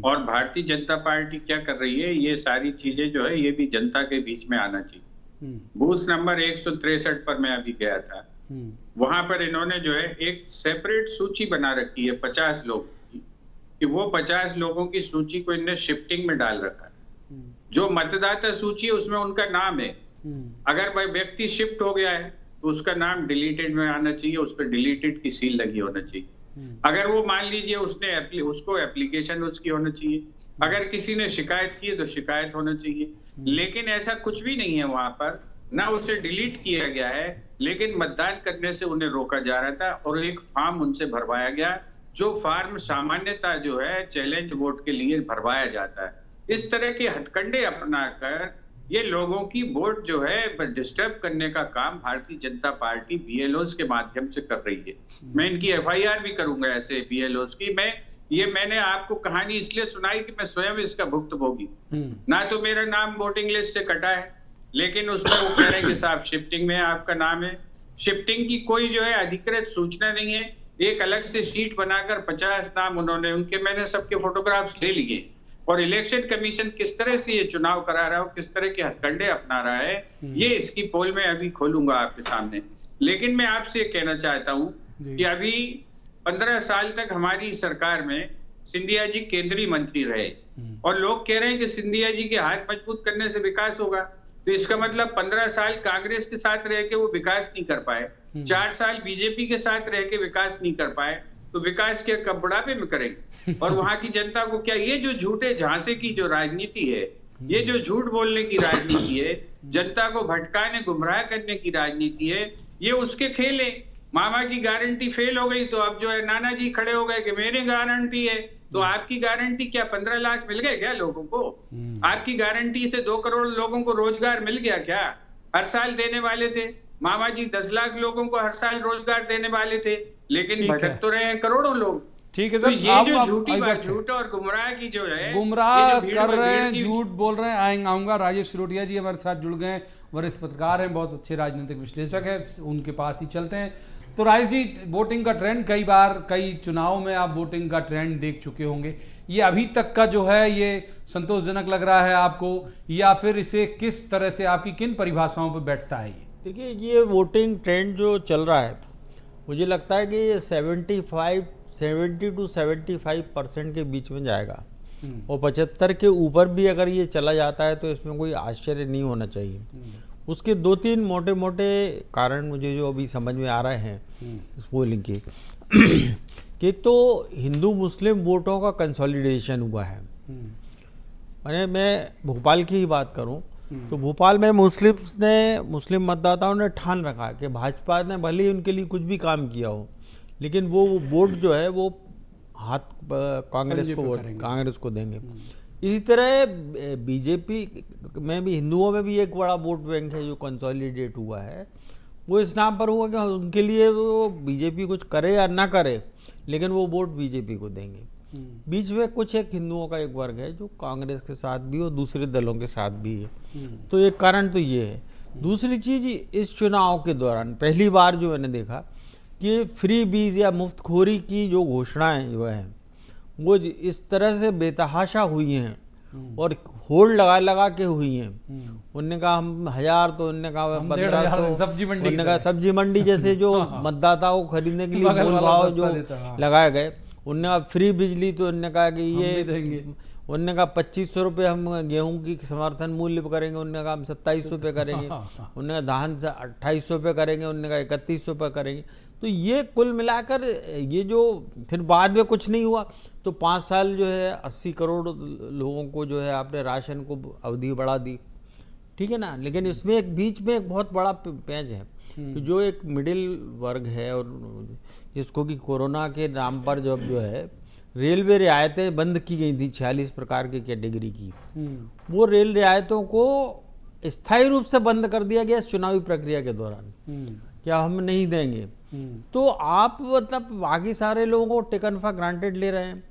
और भारतीय जनता पार्टी क्या कर रही है, ये सारी चीजें जो है ये भी जनता के बीच में आना चाहिए। बूथ नंबर 163 पर मैं अभी गया था, वहां पर इन्होंने जो है एक सेपरेट सूची बना रखी है 50 लोगों की, कि वो 50 लोगों की सूची को इन्हें शिफ्टिंग में डाल रखा है। जो मतदाता सूची है उसमें उनका नाम है, अगर वह व्यक्ति शिफ्ट हो गया है तो उसका नाम डिलीटेड में आना चाहिए, उस पर डिलीटेड की सील लगी होना चाहिए। अगर वो मान लीजिए उसको एप्लीकेशन उसकी होना चाहिए, अगर किसी ने शिकायत की है तो शिकायत होना चाहिए। लेकिन ऐसा कुछ भी नहीं है वहां पर, ना उसे डिलीट किया गया है, लेकिन मतदान करने से उन्हें रोका जा रहा था और एक फॉर्म उनसे भरवाया गया, जो फॉर्म सामान्यतः जो है चैलेंज वोट के लिए भरवाया जाता है। इस तरह के हथकंडे अपनाकर ये लोगों की वोट जो है डिस्टर्ब करने का काम भारतीय जनता पार्टी बीएलओस के माध्यम से कर रही है। मैं इनकी एफआईआर भी करूंगा ऐसे बीएलओस की। मैंने आपको कहानी इसलिए सुनाई कि मैं स्वयं इसका भुक्तभोगी। ना तो मेरा नाम वोटिंग लिस्ट से कटा है, लेकिन उसमें वो कह रहे हैं कि साहब शिफ्टिंग में आपका नाम है। शिफ्टिंग की कोई जो है अधिकृत सूचना नहीं है। एक अलग से शीट बनाकर 50 नाम उन्होंने, उनके मैंने सबके फोटोग्राफ्स ले लिए। और इलेक्शन कमीशन किस तरह से ये चुनाव करा रहा है, किस तरह के हथकंडे अपना रहा है, ये इसकी पोल में अभी खोलूंगा आपके सामने। लेकिन मैं आपसे कहना चाहता हूं कि अभी 15 साल तक हमारी सरकार में सिंधिया जी केंद्रीय मंत्री रहे और लोग कह रहे हैं कि सिंधिया जी के हाथ मजबूत करने से विकास होगा। तो इसका मतलब 15 साल कांग्रेस के साथ रह के वो विकास नहीं कर पाए, 4 साल बीजेपी के साथ रह के विकास नहीं कर पाए, तो विकास के कब बुढ़ापे में करेंगे? और वहां की जनता को क्या, ये जो झूठे झांसे की जो राजनीति है, ये जो झूठ बोलने की राजनीति है, जनता को भटकाने गुमराह करने की राजनीति है, ये उसके खेल है। मामा की गारंटी फेल हो गई तो अब जो है नाना जी खड़े हो गए कि मेरी गारंटी है। तो आपकी गारंटी क्या 15 लाख मिल गए क्या लोगों को? आपकी गारंटी से 2 करोड़ लोगों को रोजगार मिल गया क्या? हर साल देने वाले थे मामा जी, 10 लाख लोगों को हर साल रोजगार देने वाले थे, लेकिन भटक तो रहे हैं करोड़ों लोग। ठीक है तो सर, ये जो झूठी बात, झूठ और गुमराह की जो है, गुमराह कर रहे हैं, झूठ बोल रहे हैं। आऊंगा राजेश सिरोटिया जी हमारे साथ जुड़ गए, वरिष्ठ पत्रकार हैं, बहुत अच्छे राजनीतिक विश्लेषक हैं, उनके पास ही चलते हैं। तो राजेश जी, वोटिंग का ट्रेंड कई चुनाव में आप वोटिंग का ट्रेंड देख चुके होंगे, ये अभी तक का जो है ये संतोषजनक लग रहा है आपको, या फिर इसे किस तरह से आपकी किन परिभाषाओं पर बैठता है? ये देखिए, ये वोटिंग ट्रेंड जो चल रहा है, मुझे लगता है कि ये 70 to 75% के बीच में जाएगा और 75 के ऊपर भी अगर ये चला जाता है तो इसमें कोई आश्चर्य नहीं होना चाहिए। उसके 2-3 मोटे मोटे कारण मुझे जो अभी समझ में आ रहे हैं इस पोलिंग के कि तो हिंदू मुस्लिम वोटों का कंसोलिडेशन हुआ है। मैं भोपाल की ही बात करूं तो भोपाल में मुस्लिम मतदाताओं ने ठान रखा कि भाजपा ने भले ही उनके लिए कुछ भी काम किया हो, लेकिन वो वोट जो है वो कांग्रेस को देंगे। इसी तरह बीजेपी में भी, हिंदुओं में भी एक बड़ा वोट बैंक है जो कंसोलिडेट हुआ है। वो इस नाम पर हुआ कि उनके लिए वो बीजेपी कुछ करे या ना करे, लेकिन वो वोट बीजेपी को देंगे। बीच में कुछ एक हिंदुओं का एक वर्ग है जो कांग्रेस के साथ भी और दूसरे दलों के साथ भी है। तो एक कारण तो ये है। दूसरी चीज, इस चुनाव के दौरान पहली बार जो मैंने देखा कि फ्री बीज या मुफ्तखोरी की जो घोषणाएं जो है वो इस तरह से बेतहाशा हुई हैं और होल्ड लगा के हुई हैं। उन्होंने कहा हम 1000, तो उन्होंने कहा 1500, उन्होंने कहा सब्जी मंडी जैसे जो मतदाताओं को खरीदने के लिए मूल भाव जो लगाए गए। उन्होंने कहा फ्री बिजली, तो उन्होंने कहा कि ये, उन्होंने कहा 2500 रुपये हम गेहूं की समर्थन मूल्य पर करेंगे, उन्होंने कहा हम 2700 रुपये करेंगे। उन्होंने कहा धान से 2800 रुपये करेंगे, उन्होंने कहा 3100 रुपये करेंगे। तो ये कुल मिलाकर ये जो फिर बाद में कुछ नहीं हुआ तो 5 साल जो है 80 करोड़ लोगों को जो है आपने राशन को अवधि बढ़ा दी, ठीक है ना। लेकिन इसमें एक बीच में एक बहुत बड़ा पेंच है कि जो एक मिडिल वर्ग है और जिसको कि कोरोना के नाम पर जो है रेलवे रियायतें बंद की गई थी 46 प्रकार की कैटेगरी की, वो रेल रियायतों को स्थायी रूप से बंद कर दिया गया चुनावी प्रक्रिया के दौरान। क्या हम नहीं देंगे? तो आप मतलब बाकी सारे लोगों को टेकन फॉर ग्रांटेड ले रहे हैं।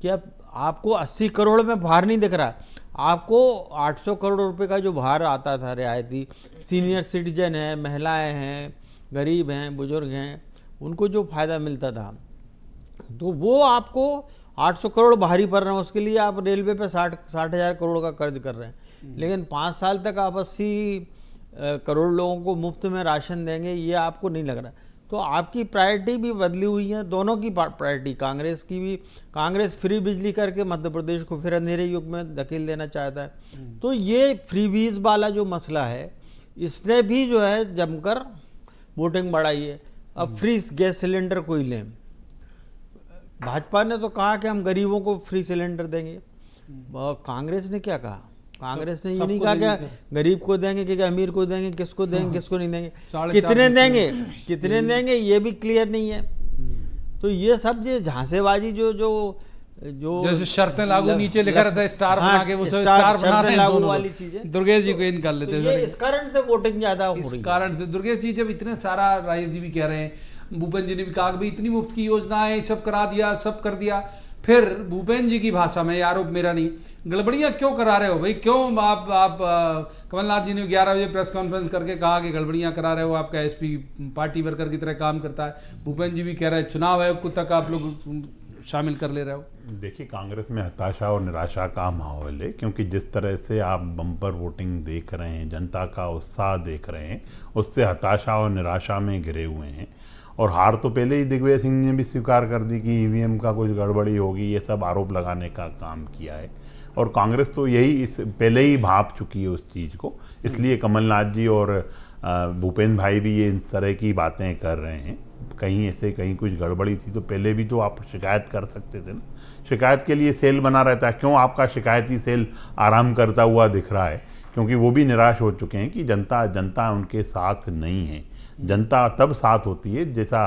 क्या आपको 80 करोड़ में भार नहीं दिख रहा? आपको 800 करोड़ रुपए का जो भार आता था रियायती, सीनियर सिटीजन है, महिलाएं हैं, गरीब हैं, बुजुर्ग हैं, उनको जो फायदा मिलता था, तो वो आपको 800 करोड़ भारी पड़ रहे हैं, उसके लिए आप रेलवे पे 60,000 करोड़ का कर्ज कर रहे हैं। लेकिन 5 साल तक आप 80 करोड़ लोगों को मुफ्त में राशन देंगे, ये आपको नहीं लग रहा। तो आपकी प्रायोरिटी भी बदली हुई है, दोनों की प्रायोरिटी, कांग्रेस की भी। कांग्रेस फ्री बिजली करके मध्य प्रदेश को फिर अंधेरे युग में धकेल देना चाहता है। तो ये फ्रीबीज वाला जो मसला है, इसने भी जो है जमकर वोटिंग बढ़ाई है। अब फ्री गैस सिलेंडर कोई लें, भाजपा ने तो कहा कि हम गरीबों को फ्री सिलेंडर देंगे, कांग्रेस ने क्या कहा? कांग्रेस ने ये नहीं कहा कि गरीब को देंगे कि अमीर को देंगे, किसको देंगे किसको नहीं देंगे, कितने देंगे ये भी क्लियर नहीं है। तो ये सब ये झांसेबाजी जो जैसे शर्तें लागू नीचे लिखा रहता है स्टार बना के, वो स्टार बना रहे हैं लागू दोनों वाली चीजें। दुर्गेश जी को इन कर लेते हैं, इस कारण से वोटिंग ज्यादा हो रही है। इस कारण से दुर्गेश जी, जब इतने सारा राजेश जी भी कह रहे हैं, भूपेंद्र जी ने भी कहा कि इतनी मुफ्त की योजनाएं सब करा दिया, सब कर दिया, फिर भूपेंद्र जी की भाषा में, आरोप मेरा नहीं, गड़बड़ियां क्यों करा रहे हो भाई? क्यों आप कमलनाथ जी ने 11 बजे प्रेस कॉन्फ्रेंस करके कहा कि गड़बड़ियां करा रहे हो, आपका एसपी पार्टी वर्कर की तरह काम करता है। भूपेंद्र जी भी कह रहे हैं चुनाव आयोग को तक आप लोग शामिल कर ले रहे हो। देखिए, कांग्रेस में हताशा और निराशा का माहौल है, क्योंकि जिस तरह से आप बम्पर वोटिंग देख रहे हैं, जनता का उत्साह देख रहे हैं, उससे हताशा और निराशा में घिरे हुए हैं। और हार तो पहले ही दिग्विजय सिंह ने भी स्वीकार कर दी कि ईवीएम का कुछ गड़बड़ी होगी, ये सब आरोप लगाने का काम किया है। और कांग्रेस तो यही इस पहले ही भांप चुकी है उस चीज़ को, इसलिए कमलनाथ जी और भूपेंद्र भाई भी ये इस तरह की बातें कर रहे हैं। कहीं ऐसे कहीं कुछ गड़बड़ी थी तो पहले भी तो आप शिकायत कर सकते थे ना, शिकायत के लिए सेल बना रहता है। क्यों आपका शिकायती सेल आराम करता हुआ दिख रहा है? क्योंकि वो भी निराश हो चुके हैं कि जनता उनके साथ नहीं है। जनता तब साथ होती है, जैसा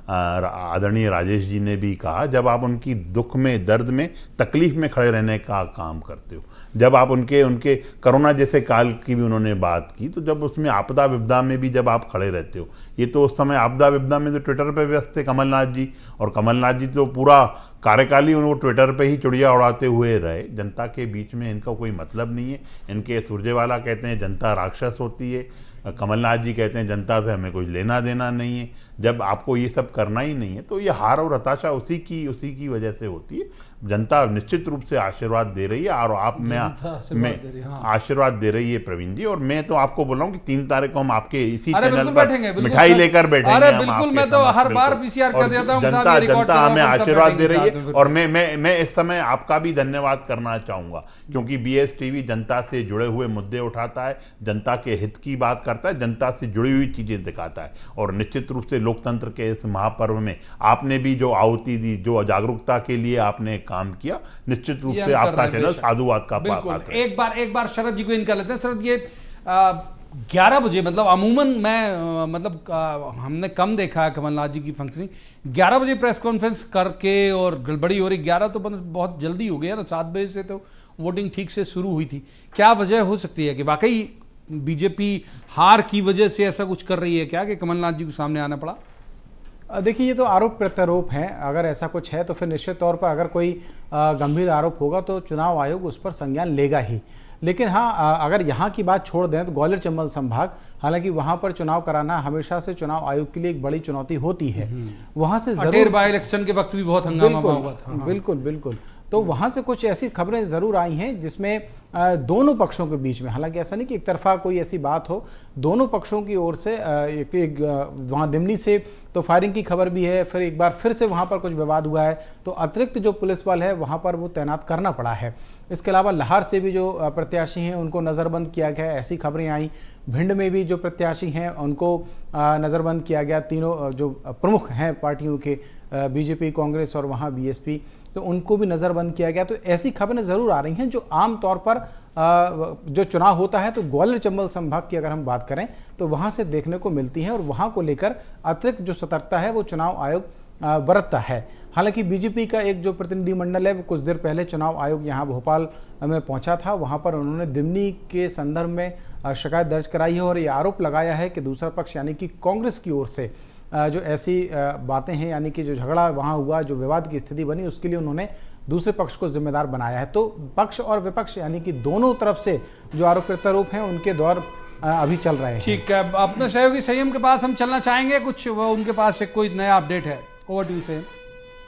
आदरणीय राजेश जी ने भी कहा, जब आप उनकी दुख में, दर्द में, तकलीफ में खड़े रहने का काम करते हो। जब आप उनके कोरोना जैसे काल की भी उन्होंने बात की, तो जब उसमें आपदा विपदा में भी जब आप खड़े रहते हो। ये तो उस समय आपदा विपदा में तो ट्विटर पे व्यस्त थे कमलनाथ जी, और कमलनाथ जी तो पूरा कार्यकाल ही उनको ट्विटर पे ही चुड़िया उड़ाते हुए रहे। जनता के बीच में इनका कोई मतलब नहीं है। इनके सुरजेवाला कहते हैं जनता राक्षस होती है, कमलनाथ जी कहते हैं जनता से हमें कोई लेना देना नहीं है। जब आपको ये सब करना ही नहीं है तो ये हार और हताशा उसी की वजह से होती है। जनता निश्चित रूप से आशीर्वाद दे रही है, और आप मैं आशीर्वाद दे रही है प्रवीण जी। और मैं तो आपको बोल रहा हूँ कि 3 तारीख को हम आपके इसी चैनल पर मिठाई लेकर बैठेंगे। अरे बिल्कुल, मैं तो हर बार पीसीआर कर देता हूं। जनता हमें आशीर्वाद दे रही है, और मैं इस समय आपका भी धन्यवाद करना चाहूंगा, क्योंकि BSTV जनता से जुड़े हुए मुद्दे उठाता है, जनता के हित की बात करता है, जनता से जुड़ी हुई चीजें दिखाता है। और निश्चित रूप से लोकतंत्र के इस महापर्व में आपने भी जो आहुति दी, जो जागरूकता के लिए आपने काम किया, निश्चित रूप से आपका चैनल साधुवाद का पात्र है। एक बार शरद जी को इन कर लेते हैं। शरद, ये 11 बजे, मतलब अमूमन हमने कम देखा है कमलनाथ जी की फंक्शनिंग। 11 बजे प्रेस कॉन्फ्रेंस करके और गड़बड़ी हो रही। 11 तो बहुत जल्दी हो गया ना, 7 बजे से तो वोटिंग ठीक से शुरू हुई थी। क्या वजह हो सकती है कि वाकई बीजेपी हार की वजह से ऐसा कुछ कर रही है क्या, कि कमलनाथ जी को सामने आना पड़ा? देखिए, ये तो आरोप प्रत्यारोप हैं। अगर ऐसा कुछ है तो फिर निश्चित तौर पर अगर कोई गंभीर आरोप होगा तो चुनाव आयोग उस पर संज्ञान लेगा ही। लेकिन हाँ, अगर यहाँ की बात छोड़ दें तो ग्वालियर चंबल संभाग, हालांकि वहाँ पर चुनाव कराना हमेशा से चुनाव आयोग के लिए एक बड़ी चुनौती होती है। वहाँ से जरूर बाई इलेक्शन के वक्त भी बहुत हंगामा हुआ था। बिल्कुल। तो वहाँ से कुछ ऐसी खबरें ज़रूर आई हैं जिसमें दोनों पक्षों के बीच में, हालांकि ऐसा नहीं कि एक तरफा कोई ऐसी बात हो, दोनों पक्षों की ओर से वहाँ दिमनी से तो फायरिंग की खबर भी है, फिर एक बार फिर से वहाँ पर कुछ विवाद हुआ है, तो अतिरिक्त जो पुलिस बल है वहाँ पर वो तैनात करना पड़ा है। इसके अलावा लाहौर से भी जो प्रत्याशी हैं उनको नज़रबंद किया गया है, ऐसी खबरें आई। भिंड में भी जो प्रत्याशी हैं उनको नज़रबंद किया गया। तीनों जो प्रमुख हैं पार्टियों के, BJP, कांग्रेस और वहाँ BSP, तो उनको भी नज़रबंद किया गया। तो ऐसी खबरें ज़रूर आ रही हैं जो आम तौर पर जो चुनाव होता है तो ग्वालियर चंबल संभाग की अगर हम बात करें तो वहाँ से देखने को मिलती है, और वहाँ को लेकर अतिरिक्त जो सतर्कता है वो चुनाव आयोग बरतता है। हालांकि बीजेपी का एक जो प्रतिनिधिमंडल है वो कुछ देर पहले चुनाव आयोग यहाँ भोपाल में पहुँचा था। वहाँ पर उन्होंने दिमनी के संदर्भ में शिकायत दर्ज कराई है और ये आरोप लगाया है कि दूसरा पक्ष यानी कि कांग्रेस की ओर से जो ऐसी बातें हैं, यानी कि जो झगड़ा वहाँ हुआ, जो विवाद की स्थिति बनी, उसके लिए उन्होंने दूसरे पक्ष को जिम्मेदार बनाया है। तो पक्ष और विपक्ष यानी कि दोनों तरफ से जो आरोप प्रत्यारोप हैं उनके दौर अभी चल रहे हैं। ठीक है, अपने सहयोगी संयम के पास हम चलना चाहेंगे। कुछ वो उनके पास एक कोई नया अपडेट है? ओवर टू संयम।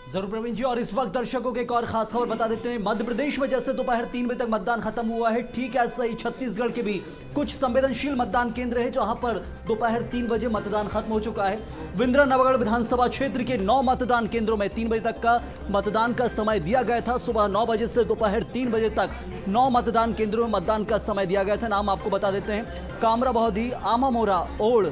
जरूर प्रवीण जी, और इस वक्त दर्शकों को एक और खास खबर बता देते हैं। मध्य प्रदेश में जैसे दोपहर 3 बजे तक मतदान खत्म हुआ है, ठीक ऐसा ही छत्तीसगढ़ के भी कुछ संवेदनशील मतदान केंद्र है जहां पर दोपहर 3 बजे मतदान खत्म हो चुका है। विंद्रा नवागढ़ विधानसभा क्षेत्र के 9 मतदान केंद्रों में 3 बजे तक का मतदान का समय दिया गया था। सुबह 9 बजे से दोपहर 3 बजे तक 9 मतदान केंद्रों में मतदान का समय दिया गया था। नाम आपको बता देते हैं, कामरा बहोदी, आमामोरा, ओड़,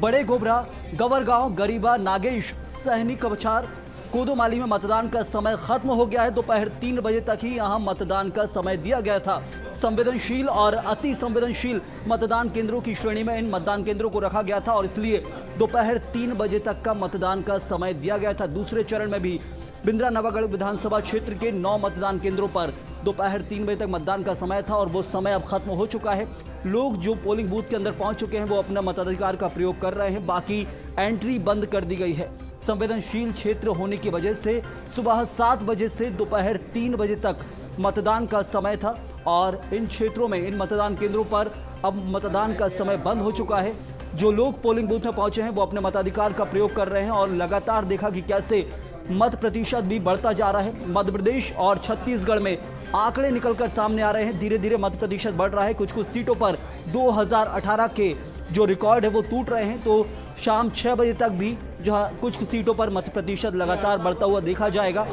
बड़े गोबरा, गवरगांव, गरीबा, नागेश, सहनी, कबछार, कोदोमाली में मतदान का समय खत्म हो गया है। दोपहर 3 बजे तक ही यहां मतदान का समय दिया गया था। संवेदनशील और अति संवेदनशील मतदान केंद्रों की श्रेणी में इन मतदान केंद्रों को रखा गया था और इसलिए दोपहर 3 बजे तक का मतदान का समय दिया गया था। दूसरे चरण में भी बिंद्रा नवागढ़ विधानसभा क्षेत्र के 9 मतदान केंद्रों पर दोपहर 3 बजे तक मतदान का समय था और वो समय अब खत्म हो चुका है। लोग जो पोलिंग बूथ के अंदर पहुंच चुके हैं वो अपना मताधिकार का प्रयोग कर रहे हैं, बाकी एंट्री बंद कर दी गई है। संवेदनशील क्षेत्र होने की वजह से सुबह 7 बजे से दोपहर 3 बजे तक मतदान का समय था और इन क्षेत्रों में, इन मतदान केंद्रों पर अब मतदान का समय बंद हो चुका है। जो लोग पोलिंग बूथ में पहुंचे हैं वो अपने मताधिकार का प्रयोग कर रहे हैं और लगातार देखा कि कैसे मत प्रतिशत भी बढ़ता जा रहा है। मध्य प्रदेश और छत्तीसगढ़ में आंकड़े निकलकर सामने आ रहे हैं, धीरे धीरे मत प्रतिशत बढ़ रहा है। कुछ कुछ सीटों पर 2018 के जो रिकॉर्ड है वो टूट रहे हैं, तो शाम 6 बजे तक भी जहां कुछ सीटों पर मत प्रतिशत लगातार बढ़ता हुआ देखा जाएगा।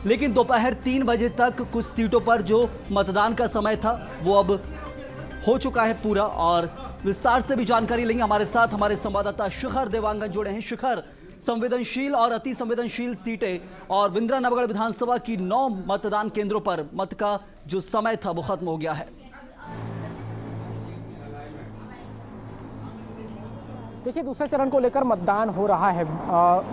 लेकिन दोपहर 3 बजे तक कुछ सीटों पर जो मतदान का समय था वो अब हो चुका है पूरा और विस्तार से भी जानकारी लेंगे। हमारे साथ हमारे संवाददाता शिखर देवांगन जुड़े हैं। शिखर, संवेदनशील और अति संवेदनशील सीटें और बिंद्रा नवागढ़ विधानसभा की 9 मतदान केंद्रों पर मत का जो समय था वो खत्म हो गया है। देखिए, दूसरे चरण को लेकर मतदान हो रहा है।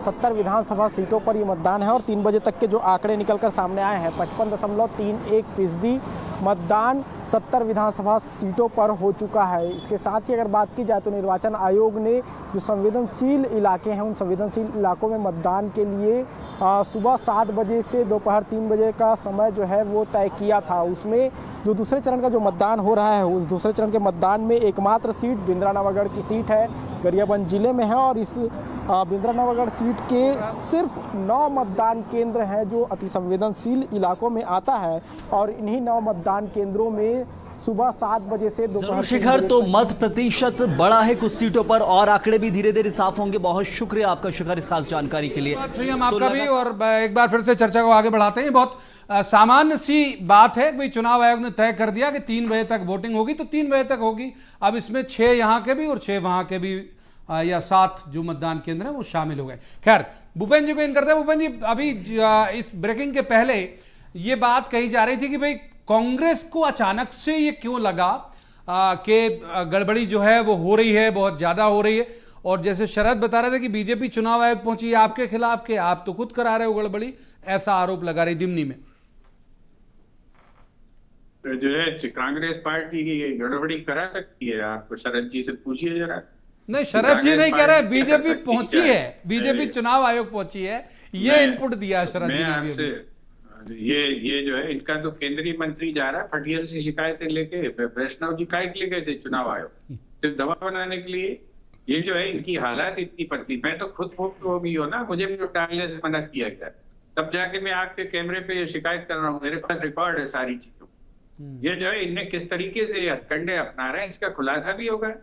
70 विधानसभा सीटों पर ये मतदान है और 3 बजे तक के जो आंकड़े निकलकर सामने आए हैं, 55.31% मतदान 70 विधानसभा सीटों पर हो चुका है। इसके साथ ही अगर बात की जाए तो निर्वाचन आयोग ने जो संवेदनशील इलाके हैं उन संवेदनशील इलाकों में मतदान के लिए सुबह 7 बजे से दोपहर 3 बजे का समय जो है वो तय किया था। उसमें जो दूसरे चरण का जो मतदान हो रहा है उस दूसरे चरण के मतदान में एकमात्र सीट बिंद्रा नवागढ़ की सीट है, गरियाबंद जिले में है और इस बिंद्रा नवागढ़ सीट के सिर्फ 9 मतदान केंद्र हैं जो अति संवेदनशील इलाकों में आता है और इन्हीं 9 मतदान केंद्रों में सुबह 7 बजे से दोपहर। शिखर, तो मत प्रतिशत बढ़ा है कुछ सीटों पर और आंकड़े भी धीरे धीरे साफ होंगे। बहुत शुक्रिया आपका शिखर इस खास जानकारी के लिए। हम आपका भी, और एक बार फिर से चर्चा को आगे बढ़ाते हैं। बहुत सामान्य सी बात है, भाई चुनाव आयोग ने तय कर दिया कि 3 बजे तक वोटिंग होगी तो 3 बजे तक होगी। अब इसमें 6 यहाँ के भी और 6 वहां के भी या 7 जो मतदान केंद्र हैं वो शामिल हो गए। खैर, भूपेन जी को इन करते हैं। भूपेन जी, अभी इस ब्रेकिंग के पहले ये बात कही जा रही थी कि भाई कांग्रेस को अचानक से ये क्यों लगा कि गड़बड़ी जो है वो हो रही है, बहुत ज्यादा हो रही है। और जैसे शरद बता रहे थे कि बीजेपी चुनाव आयोग पहुंची है आपके खिलाफ कि आप तो खुद करा रहे हो गड़बड़ी, ऐसा आरोप लगा रही दिमनी में। तो जो है कांग्रेस पार्टी की गड़बड़ी करा सकती है, आपको शरद जी से पूछिए जरा। नहीं, शरद जी नहीं कह रहे, बीजेपी पहुंची है, बीजेपी चुनाव आयोग पहुंची है, ये इनपुट दिया है शरद जी ने। ये जो है इनका तो केंद्रीय मंत्री जा रहा है पटियाल से शिकायतें लेके। वैष्णव जी काय के लिए गए थे चुनाव आयोग सिर्फ दवा बनाने के लिए। ये जो है इनकी हालात इतनी पतली, मैं तो खुद हो गई हूँ ना, मुझे भी टालने से मना किया गया, तब जाके मैं आपके कैमरे पे ये शिकायत कर रहा हूँ, मेरे पास रिकॉर्ड है सारी चीजों। ये जो है इनने किस तरीके से हथकंडे अपना रहे हैं इसका खुलासा भी होगा।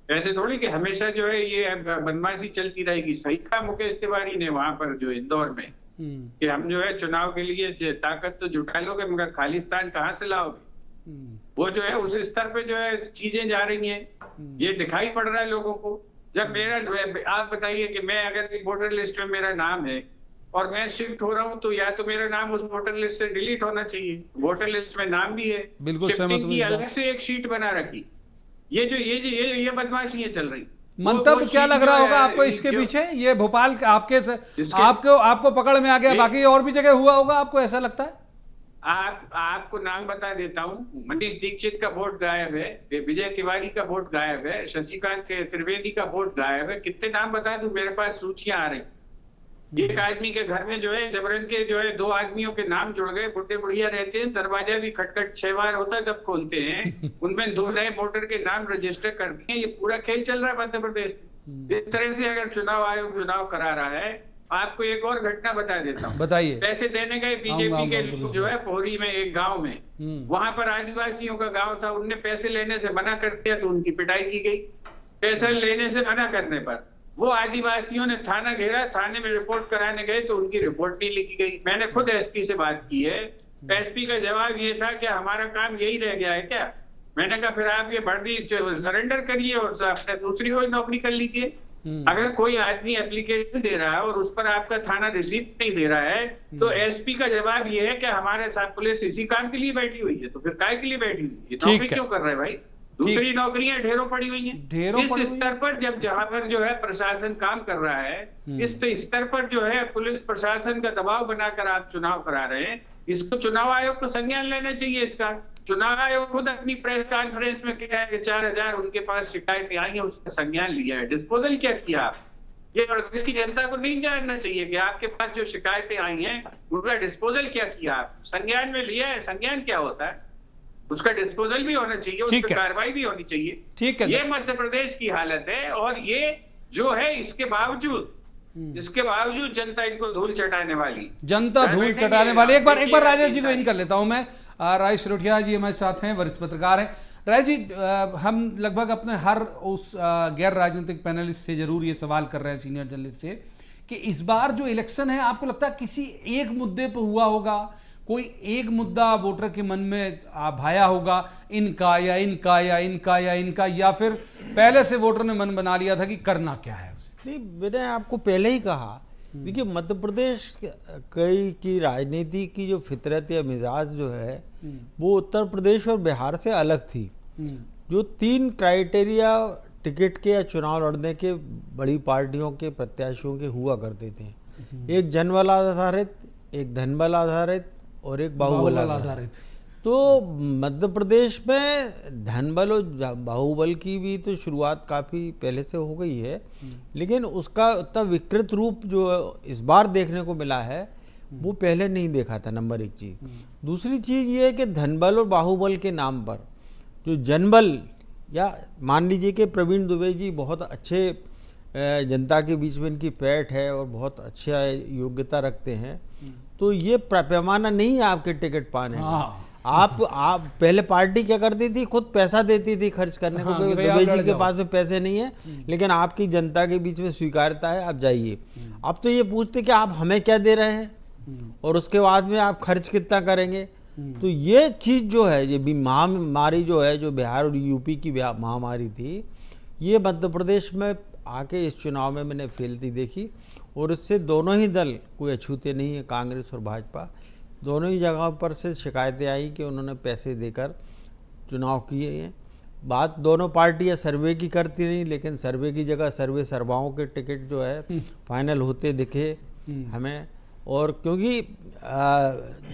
ऐसे थोड़ी कि हमेशा जो है ये बदमाशी चलती रहेगी। सही कहा मुकेश तिवारी ने वहां पर जो इंदौर में कि हम जो है चुनाव के लिए ताकत तो जुटा लोगे मगर खालिस्तान कहाँ से लाओगे। वो जो है उस स्तर पे जो है चीजें जा रही हैं, ये दिखाई पड़ रहा है लोगों को। जब मेरा, आप बताइए कि मैं अगर वोटर लिस्ट में मेरा नाम है और मैं शिफ्ट हो रहा हूँ तो या तो मेरा नाम उस वोटर लिस्ट से डिलीट होना चाहिए। वोटर लिस्ट में नाम भी है, बिल्कुल शिफ्टिंग की अलग से एक शीट बना रखी। ये बदमाशियां चल रही। मंतव्य क्या लग रहा होगा आपको इसके पीछे? ये भोपाल आपको पकड़ में आ गया, बाकी और भी जगह हुआ होगा, आपको ऐसा लगता है? आपको नाम बता देता हूँ। मनीष दीक्षित का वोट गायब है, विजय तिवारी का वोट गायब है, शशिकांत त्रिवेदी का वोट गायब है। कितने नाम बता दूं, मेरे पास सूचियां आ रही। एक आदमी के घर में जो है जबरन के जो है 2 आदमियों के नाम जुड़ गए, बुढ़े बुढ़िया रहते हैं, दरवाजा भी खटखट 6 बार होता है तब खोलते हैं, उनमें 2 नए वोटर के नाम रजिस्टर करते हैं। ये पूरा खेल चल रहा है मध्य प्रदेश। इस तरह से अगर चुनाव आयोग चुनाव करा रहा है आपको एक और घटना बता देता हूँ। बताइए। पैसे देने गए बीजेपी के लोग जो है पोहरी में एक गांव में, वहां पर आदिवासियों का गांव था, उनने पैसे लेने से मना कर दिया तो उनकी पिटाई की गई। पैसे लेने से मना करने पर वो आदिवासियों ने थाना घेरा, थाने में रिपोर्ट कराने गए तो उनकी रिपोर्ट नहीं लिखी गई। मैंने खुद एसपी से बात की है, एसपी का जवाब ये था कि हमारा काम यही रह गया है क्या। मैंने कहा फिर आप ये वर्दी सरेंडर करिए और अपने दूसरी कोई नौकरी कर लीजिए। अगर कोई आदमी एप्लीकेशन दे रहा है और उस पर आपका थाना रिसीप्ट नहीं दे रहा है तो एसपी का जवाब ये है कि हमारे साथ पुलिस इसी काम के लिए बैठी हुई है, तो फिर काय के लिए बैठी हुई है, नौकरी क्यों कर रहे हैं भाई। दूसरी नौकरियां ढेरों पड़ी हुई हैं। इस स्तर पर जब जहां पर जो है प्रशासन काम कर रहा है, इस स्तर पर जो है पुलिस प्रशासन का दबाव बनाकर आप चुनाव करा रहे हैं, इसको चुनाव आयोग को संज्ञान लेना चाहिए। इसका चुनाव आयोग खुद अपनी प्रेस कॉन्फ्रेंस में कहा है कि 4000 उनके पास शिकायतें आई हैं, उसका संज्ञान लिया है। डिस्पोजल क्या किया आप? ये इसकी जनता को नहीं जानना चाहिए कि आपके पास जो शिकायतें आई हैं उनका डिस्पोजल क्या किया आप? संज्ञान में लिया है। संज्ञान क्या होता है? उसका डिस्पोजल भी होना चाहिए, उस पर कार्रवाई भी होनी चाहिए। ठीक है, ये मध्य प्रदेश की हालत है। और ये जो है इसके बावजूद जनता इनको धूल चटाने वाली, जनता धूल चटाने वाली। एक बार राजेश जी को इन कर लेता हूं मैं। राजेश सिरोठिया जी हमारे साथ हैं, वरिष्ठ पत्रकार हैं। राजेश जी, हम लगभग अपने हर उस गैर राजनीतिक पैनलिस्ट से जरूर ये सवाल कर रहे हैं, सीनियर जर्नलिस्ट से, कि इस बार जो इलेक्शन है आपको लगता है किसी एक मुद्दे पर हुआ होगा, कोई एक मुद्दा वोटर के मन में भाया होगा, इनका या इनका या इनका या इनका, या फिर पहले से वोटर ने मन बना लिया था कि करना क्या है? नहीं, मैंने आपको पहले ही कहा, देखिए मध्य प्रदेश की राजनीति की जो फितरत या मिजाज जो है वो उत्तर प्रदेश और बिहार से अलग थी। जो 3 क्राइटेरिया टिकट के या चुनाव लड़ने के बड़ी पार्टियों के प्रत्याशियों के हुआ करते थे, एक जनबल आधारित, एक धनबल आधारित और एक बाहुबल आधारित। तो मध्य प्रदेश में धनबल और बाहुबल की भी तो शुरुआत काफ़ी पहले से हो गई है, लेकिन उसका उतना विकृत रूप जो इस बार देखने को मिला है वो पहले नहीं देखा था, नंबर 1 चीज़। दूसरी चीज़ ये है कि धनबल और बाहुबल के नाम पर जो जनबल, या मान लीजिए कि प्रवीण दुबे जी बहुत अच्छे जनता के बीच में इनकी पैठ है और बहुत अच्छा योग्यता रखते हैं, तो ये पैमाना नहीं है आपके टिकट पाने का। आप पहले पार्टी क्या करती थी, खुद पैसा देती थी खर्च करने को, दुबे जी के पास में पैसे नहीं है लेकिन आपकी जनता के बीच में स्वीकार्यता है, आप जाइए। अब तो ये पूछते कि आप हमें क्या दे रहे हैं और उसके बाद में आप खर्च कितना करेंगे। तो ये चीज़ जो है, ये भी महामारी जो है, जो बिहार और यूपी की महामारी थी, ये मध्य प्रदेश में आके इस चुनाव में मैंने फैलती देखी। और इससे दोनों ही दल कोई अछूते नहीं है, कांग्रेस और भाजपा, दोनों ही जगहों पर से शिकायतें आई कि उन्होंने पैसे देकर चुनाव किए हैं। बात दोनों पार्टियां सर्वे की करती रही, लेकिन सर्वे की जगह सर्वाओं के टिकट जो है फाइनल होते दिखे हमें। और क्योंकि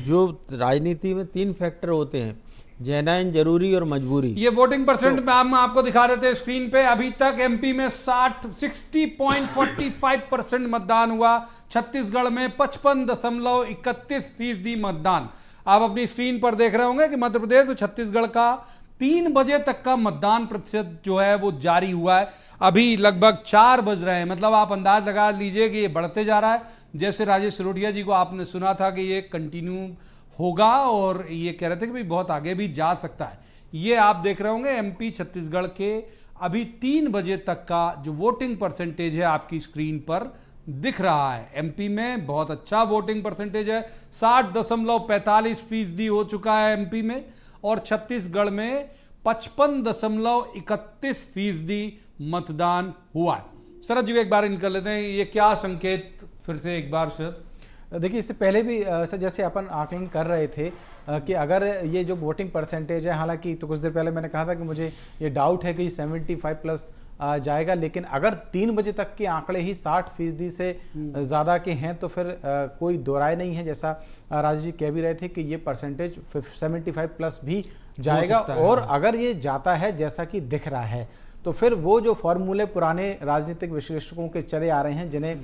जो राजनीति में 3 फैक्टर होते हैं, जनयन, जरूरी और मजबूरी। ये वोटिंग परसेंट में हम आपको दिखा देते हैं स्क्रीन पे। अभी तक एमपी में 60.45% मतदान हुआ, छत्तीसगढ़ में 55.31% मतदान। आप अपनी स्क्रीन पर देख रहे होंगे कि मध्य प्रदेश और छत्तीसगढ़ का 3 बजे तक का मतदान प्रतिशत जो है वो जारी हुआ है। अभी लगभग 4 बज रहे हैं, मतलब आप अंदाज लगा लीजिए कि ये बढ़ते जा रहा है। जैसे राजेश सिरोठिया जी को आपने सुना था कि ये कंटिन्यू होगा और ये कह रहे थे कि भाई बहुत आगे भी जा सकता है। ये आप देख रहे होंगे एमपी छत्तीसगढ़ के अभी 3 बजे तक का जो वोटिंग परसेंटेज है आपकी स्क्रीन पर दिख रहा है। एमपी में बहुत अच्छा वोटिंग परसेंटेज है, 60.45% हो चुका है एमपी में, और छत्तीसगढ़ में 55.31% मतदान हुआ है। शरद जी एक बार निकल लेते हैं, ये क्या संकेत फिर से एक बार सर? देखिए, इससे पहले भी सर जैसे अपन आकलन कर रहे थे कि अगर ये जो वोटिंग परसेंटेज है, हालांकि तो कुछ देर पहले मैंने कहा था कि मुझे ये डाउट है कि 75+ जाएगा, लेकिन अगर 3 बजे तक के आंकड़े ही 60% से ज़्यादा के हैं तो फिर कोई दो राय नहीं है। जैसा राजेश जी कह भी रहे थे कि ये परसेंटेज 75+ भी जाएगा, और अगर ये जाता है जैसा कि दिख रहा है तो फिर वो जो फॉर्मूले पुराने राजनीतिक विश्लेषकों के चले आ रहे हैं, जिन्हें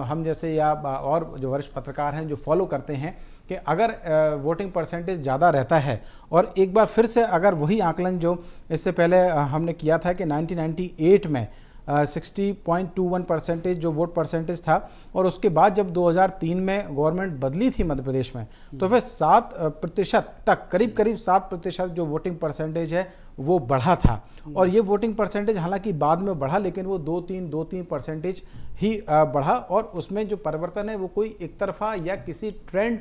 हम जैसे या और जो वरिष्ठ पत्रकार हैं जो फॉलो करते हैं, कि अगर वोटिंग परसेंटेज ज़्यादा रहता है, और एक बार फिर से अगर वही आकलन जो इससे पहले हमने किया था कि 1998 में 60.21% जो वोट परसेंटेज था। और उसके बाद जब 2003 में गवर्नमेंट बदली थी मध्य प्रदेश में, तो फिर 7% तक, करीब करीब 7% जो वोटिंग परसेंटेज है वो बढ़ा था। और ये वोटिंग परसेंटेज हालांकि बाद में बढ़ा, लेकिन वो 2-3% ही बढ़ा। और उसमें जो परिवर्तन है वो कोई एक तरफा या किसी ट्रेंड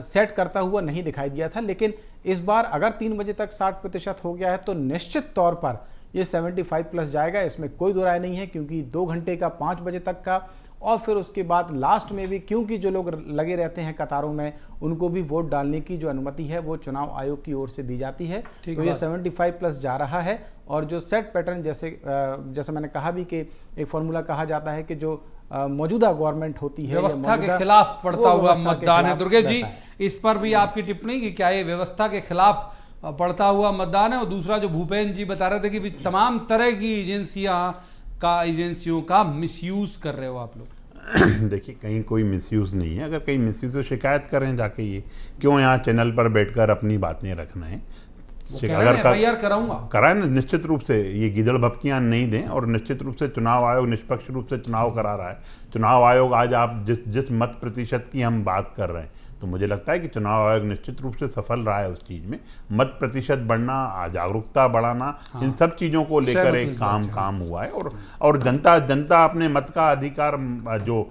सेट करता हुआ नहीं दिखाई दिया था। लेकिन इस बार अगर 3 बजे तक 60% हो गया है तो निश्चित तौर पर ये 75+ जाएगा, इसमें कोई दो राय नहीं है। क्योंकि 2 घंटे का 5 बजे तक का, और फिर उसके बाद लास्ट में भी, क्योंकि जो लोग लगे रहते हैं कतारों में, उनको भी वोट डालने की जो अनुमति है वो चुनाव आयोग की ओर से दी जाती है। तो ये 75+ जा रहा है। और जो सेट पैटर्न, जैसे मैंने कहा भी कि एक फॉर्मूला कहा जाता है कि जो मौजूदा गवर्नमेंट होती है, व्यवस्था के खिलाफ पड़ता हुआ मतदान है। दुर्गेश जी, इस पर भी आपकी टिप्पणी कि क्या ये व्यवस्था के खिलाफ पड़ता हुआ मतदान है? और दूसरा, जो भूपेंद्र जी बता रहे थे कि तमाम तरह की एजेंसियों का मिसयूज कर रहे हो आप लोग। देखिए, कहीं कोई मिसयूज नहीं है। अगर कहीं मिसयूज तो शिकायत करें जाके, ये क्यों यहाँ चैनल पर बैठकर अपनी बातें रखना है। अगर कराएं ना, निश्चित रूप से ये गीदड़ भपकियां नहीं दें। और निश्चित रूप से चुनाव आयोग निष्पक्ष रूप से चुनाव करा रहा है। चुनाव आयोग आज आप जिस मत प्रतिशत की हम बात कर रहे हैं, तो मुझे लगता है कि चुनाव आयोग निश्चित रूप से सफल रहा है उस चीज में। मत प्रतिशत बढ़ना, जागरूकता बढ़ाना, इन सब चीजों को लेकर एक काम हुआ है। और जनता अपने मत का अधिकार, जो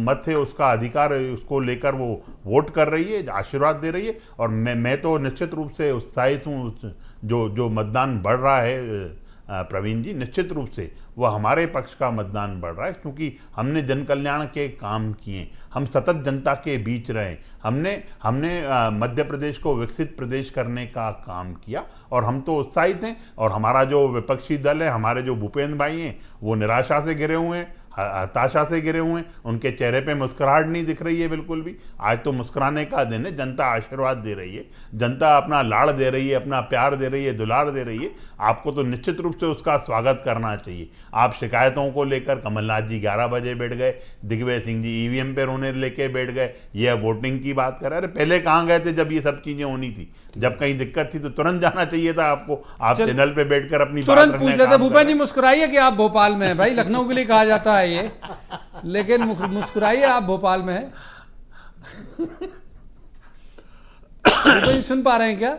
मत है उसका अधिकार, उसको लेकर वो वोट कर रही है, आशीर्वाद दे रही है। और मैं तो निश्चित रूप से उत्साहित हूँ। जो मतदान बढ़ रहा है प्रवीण जी, निश्चित रूप से वह हमारे पक्ष का मतदान बढ़ रहा है। क्योंकि हमने जन कल्याण के काम किए, हम सतत जनता के बीच रहे, हमने मध्य प्रदेश को विकसित प्रदेश करने का काम किया। और हम तो उत्साहित हैं। और हमारा जो विपक्षी दल है, हमारे जो भूपेंद्र भाई हैं, वो निराशा से घिरे हुए हैं, हताशा से घिरे हुए हैं। उनके चेहरे पे मुस्कुराहट नहीं दिख रही है बिल्कुल भी। आज तो मुस्कुराने का दिन है। जनता आशीर्वाद दे रही है, जनता अपना लाड़ दे रही है, अपना प्यार दे रही है, दुलार दे रही है। आपको तो निश्चित रूप से उसका स्वागत करना चाहिए। आप शिकायतों को लेकर, कमलनाथ जी 11 बजे बैठ गए, दिग्विजय सिंह जी ईवीएम पे रोने लेके बैठ गए, ये वोटिंग की बात कर रहे हैं। अरे पहले कहाँ गए थे जब ये सब चीजें होनी थी? जब कहीं दिक्कत थी तो तुरंत जाना चाहिए था आपको। आप चैनल पे बैठकर अपनी तुरंत पूछ लेते। भूपेंद्र जी मुस्कुराइए कि आप भोपाल में हैं। भाई, लखनऊ के लिए कहा जाता है ये, लेकिन मुस्कुराइए, आप भोपाल में हैं। भूपेंद्र जी सुन पा रहे हैं क्या?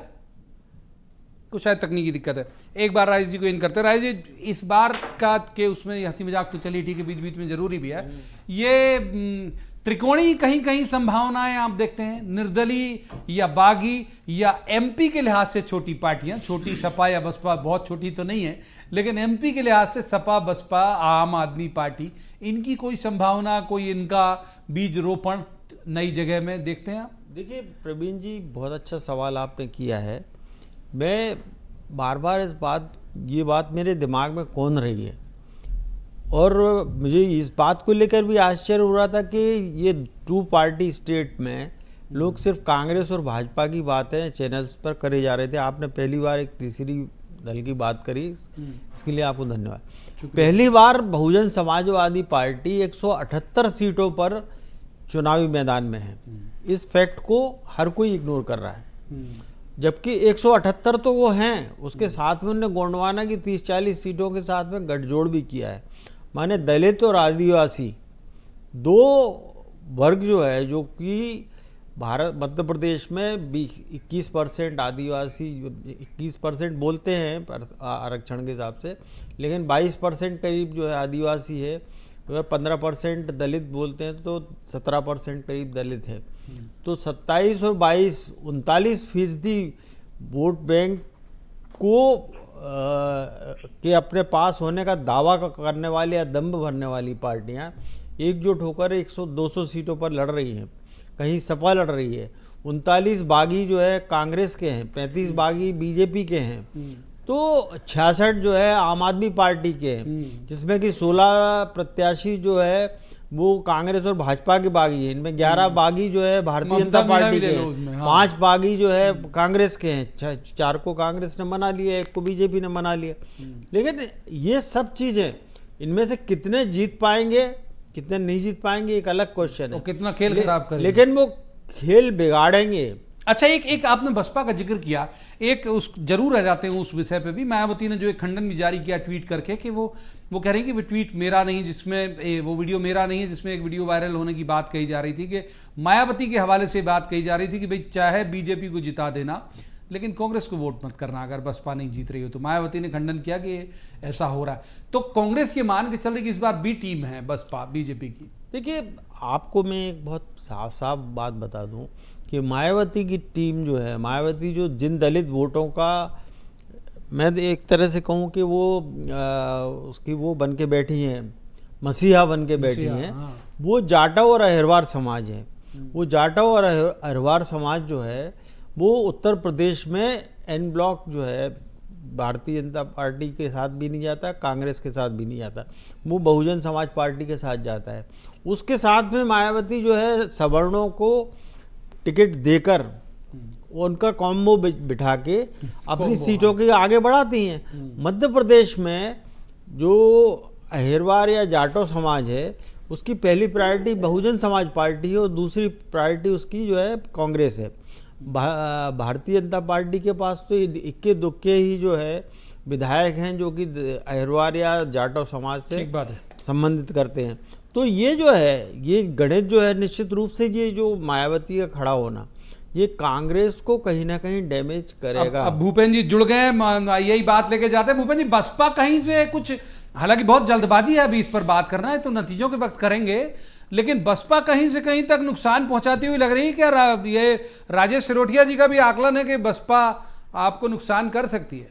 कुछ शायद तकनीकी दिक्कत है। एक बार राजेश जी को इन करते हैं। राजेश जी, इस बार का के उसमें हंसी मजाक तो चलिए ठीक है, बीच बीच में जरूरी भी है। ये त्रिकोणीय कहीं कहीं संभावनाएं आप देखते हैं, निर्दलीय या बागी या एमपी के लिहाज से छोटी पार्टियां, छोटी सपा या बसपा, बहुत छोटी तो नहीं है, लेकिन एमपी के लिहाज से सपा, बसपा, आम आदमी पार्टी, इनकी कोई संभावना, कोई इनका बीज रोपण नई जगह में देखते हैं आप? देखिए प्रवीण जी, बहुत अच्छा सवाल आपने किया है। मैं बार बार ये बात मेरे दिमाग में कौन रही है, और मुझे इस बात को लेकर भी आश्चर्य हो रहा था कि ये 2 पार्टी स्टेट में लोग सिर्फ कांग्रेस और भाजपा की बातें चैनल्स पर करे जा रहे थे। आपने पहली बार एक तीसरी दल की बात करी, इसके लिए आपको धन्यवाद। पहली बार बहुजन समाजवादी पार्टी 178 सीटों पर चुनावी मैदान में है। इस फैक्ट को हर कोई इग्नोर कर रहा है। जबकि 178 तो वो हैं, उसके साथ में उन्होंने गोंडवाना की 30-40 सीटों के साथ में गठजोड़ भी किया है। माने दलित और आदिवासी 2 वर्ग जो है, जो कि मध्य प्रदेश में 21% आदिवासी, 21% बोलते हैं आरक्षण के हिसाब से, लेकिन 22% करीब जो है आदिवासी है। अगर 15% दलित बोलते हैं तो 17% करीब दलित है। तो 27 और 22, 39% वोट बैंक को के अपने पास होने का दावा करने वाले या दम्भ भरने वाली पार्टियां एकजुट होकर 100-200 सीटों पर लड़ रही हैं। कहीं सपा लड़ रही है। 39 बागी जो है कांग्रेस के हैं, 35 बागी बीजेपी के हैं, तो 66 जो है आम आदमी पार्टी के हैं, जिसमें कि 16 प्रत्याशी जो है वो कांग्रेस और भाजपा के बागी हैं। इनमें 11 बागी जो है भारतीय जनता पार्टी के हैं, 5 बागी जो है कांग्रेस के हैं, 4 को कांग्रेस ने मना लिया, 1 को बीजेपी ने मना लिया। लेकिन ये सब चीजें, इनमें से कितने जीत पाएंगे, कितने नहीं जीत पाएंगे, एक अलग क्वेश्चन है। कितना खेल खराब करेंगे, लेकिन वो खेल बिगाड़ेंगे अच्छा, एक आपने बसपा का जिक्र किया, एक उस जरूर रह जाते हैं उस विषय पे भी। मायावती ने जो एक खंडन भी जारी किया ट्वीट करके कि वो कह रही हैं कि वो ट्वीट मेरा नहीं, जिसमें वो वीडियो मेरा नहीं है, जिसमें एक वीडियो वायरल होने की बात कही जा रही थी कि मायावती के हवाले से बात कही जा रही थी कि भाई चाहे बीजेपी को जिता देना लेकिन कांग्रेस को वोट मत करना अगर बसपा नहीं जीत रही हो। तो मायावती ने खंडन किया कि ऐसा हो रहा है। तो कांग्रेस ये मान के चल रही कि इस बार बी टीम है बसपा बीजेपी की। देखिए, आपको मैं एक बहुत साफ साफ बात बता दूं कि मायावती की टीम जो है, मायावती जो जिन दलित वोटों का, मैं एक तरह से कहूं कि वो उसकी वो बन के बैठी हैं, मसीहा बन के बैठी हैं, हाँ। वो जाटव और अहिरवार समाज है। वो जाटव और अहिरवार समाज जो है वो उत्तर प्रदेश में एन ब्लॉक जो है भारतीय जनता पार्टी के साथ भी नहीं जाता, कांग्रेस के साथ भी नहीं जाता, वो बहुजन समाज पार्टी के साथ जाता है। उसके साथ में मायावती जो है सवर्णों को टिकट देकर उनका कॉम्बो बिठा के अपनी सीटों के आगे बढ़ाती हैं। मध्य प्रदेश में जो अहिरवार या जाटो समाज है उसकी पहली प्रायोरिटी बहुजन समाज पार्टी है और दूसरी प्रायोरिटी उसकी जो है कांग्रेस है। भारतीय जनता पार्टी के पास तो इक्के दुक्के ही जो है विधायक हैं जो कि अहिरवार या जाटो समाज से संबंधित करते हैं। तो ये जो है, ये गणित जो है निश्चित रूप से ये जो मायावती का खड़ा होना ये कांग्रेस को कहीं ना कहीं डैमेज करेगा। अब भूपेंद्र जी जुड़ गए, यही बात लेके जाते हैं। भूपेंद्र जी, बसपा कहीं से कुछ, हालांकि बहुत जल्दबाजी है अभी इस पर बात करना है तो नतीजों के वक्त करेंगे, लेकिन बसपा कहीं से कहीं तक नुकसान पहुंचाती हुई लग रही है क्या? ये राजेश सिरोठिया जी का भी आकलन है कि बसपा आपको नुकसान कर सकती है।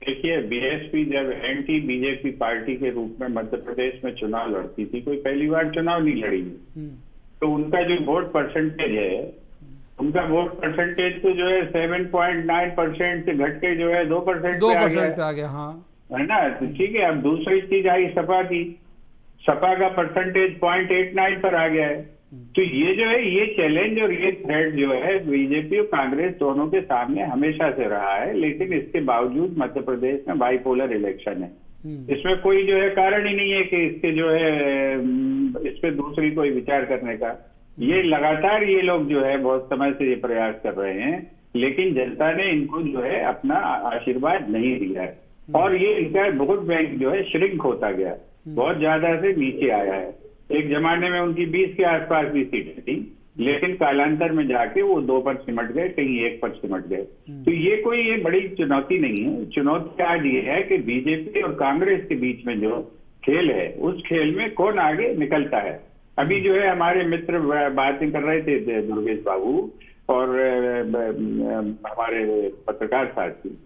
देखिए, बीएसपी जब एंटी बीजेपी पार्टी के रूप में मध्य प्रदेश में चुनाव लड़ती थी, कोई पहली बार चुनाव नहीं लड़ी, तो उनका जो वोट परसेंटेज है, उनका वोट परसेंटेज तो जो है 7.9% से घट के जो है 2% पे आ गया। हाँ, है ना। तो ठीक है, अब दूसरी चीज आई सपा की, सपा का परसेंटेज 0.89 पर आ गया है। तो ये जो है, ये चैलेंज और ये थ्रेट जो है बीजेपी और कांग्रेस दोनों के सामने हमेशा से रहा है, लेकिन इसके बावजूद मध्य प्रदेश में बाइपोलर इलेक्शन है। इसमें कोई जो है कारण ही नहीं है कि इसके जो है इस पे दूसरी कोई विचार करने का। ये लगातार ये लोग जो है बहुत समय से ये प्रयास कर रहे हैं, लेकिन जनता ने इनको जो है अपना आशीर्वाद नहीं दिया है और ये इनका वोट बैंक जो है श्रिंक होता गया, बहुत ज्यादा से नीचे आया है। एक जमाने में उनकी 20 के आसपास भी सीटें थी, लेकिन कालांतर में जाके वो 2 पर सिमट गए, कहीं 1 पर सिमट गए। तो ये बड़ी चुनौती नहीं है। चुनौती आज ये है कि बीजेपी और कांग्रेस के बीच में जो खेल है, उस खेल में कौन आगे निकलता है। अभी जो है हमारे मित्र बातें कर रहे थे, दुर्गेश बाबू और हमारे पत्रकार साथी,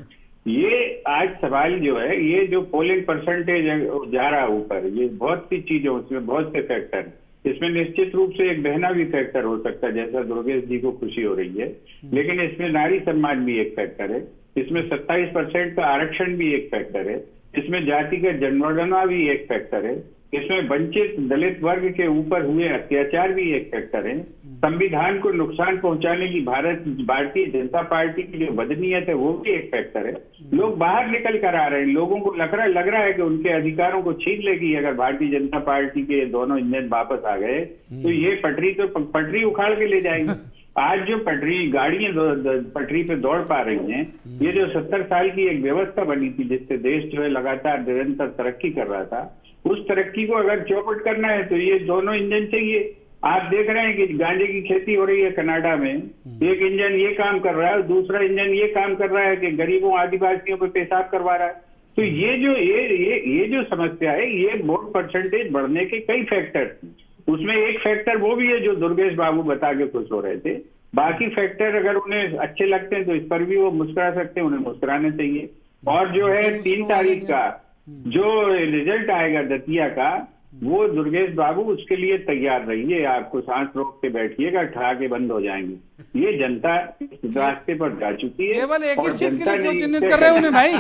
ये आज सवाल जो है, ये जो पोलिंग परसेंटेज जा रहा है ऊपर, ये बहुत सी चीजें, उसमें बहुत से फैक्टर, इसमें निश्चित रूप से एक बहना भी फैक्टर हो सकता है, जैसा दुर्गेश जी को खुशी हो रही है, लेकिन इसमें नारी सम्मान भी एक फैक्टर है, इसमें 27% का आरक्षण भी एक फैक्टर है, इसमें जाति का जनगणना भी एक फैक्टर है, इसमें वंचित दलित वर्ग के ऊपर हुए अत्याचार भी एक फैक्टर है, संविधान को नुकसान पहुंचाने की भारतीय जनता पार्टी की जो बदनीयत है वो भी एक फैक्टर है। लोग बाहर निकल कर आ रहे हैं, लोगों को लग रहा है कि उनके अधिकारों को छीन लेगी अगर भारतीय जनता पार्टी के दोनों इंजन वापस आ गए तो ये पटरी उखाड़ के ले जाएंगे। आज जो गाड़ियां पटरी पे दौड़ पा रही हैं, ये जो 70 साल की एक व्यवस्था बनी थी जिससे देश जो है लगातार निरंतर तरक्की कर रहा था, उस तरक्की को अगर चौपट करना है तो ये दोनों इंजन चाहिए। आप देख रहे हैं कि गांजे की खेती हो रही है कनाडा में, एक इंजन ये काम कर रहा है, दूसरा इंजन ये काम कर रहा है कि गरीबों आदिवासियों पे पेशाब करवा रहा है। तो ये जो समस्या है, ये वोट परसेंटेज बढ़ने के कई फैक्टर, उसमें एक फैक्टर वो भी है जो दुर्गेश बाबू बता के खुश हो रहे थे। बाकी फैक्टर अगर उन्हें अच्छे लगते हैं तो इस पर भी वो मुस्कुरा सकते हैं, उन्हें मुस्कुराने चाहिए। और जो है 3 तारीख का जो रिजल्ट आएगा दतिया का, वो दुर्गेश बाबू उसके लिए तैयार रहिए, आपको सांस रोक के बैठिएगा, ठहाके बंद हो जाएंगे। ये जनता इस रास्ते पर जा चुकी है। केवल एक ही सीट के लिए क्यों चिन्हित कर रहे हैं उन्हें भाई?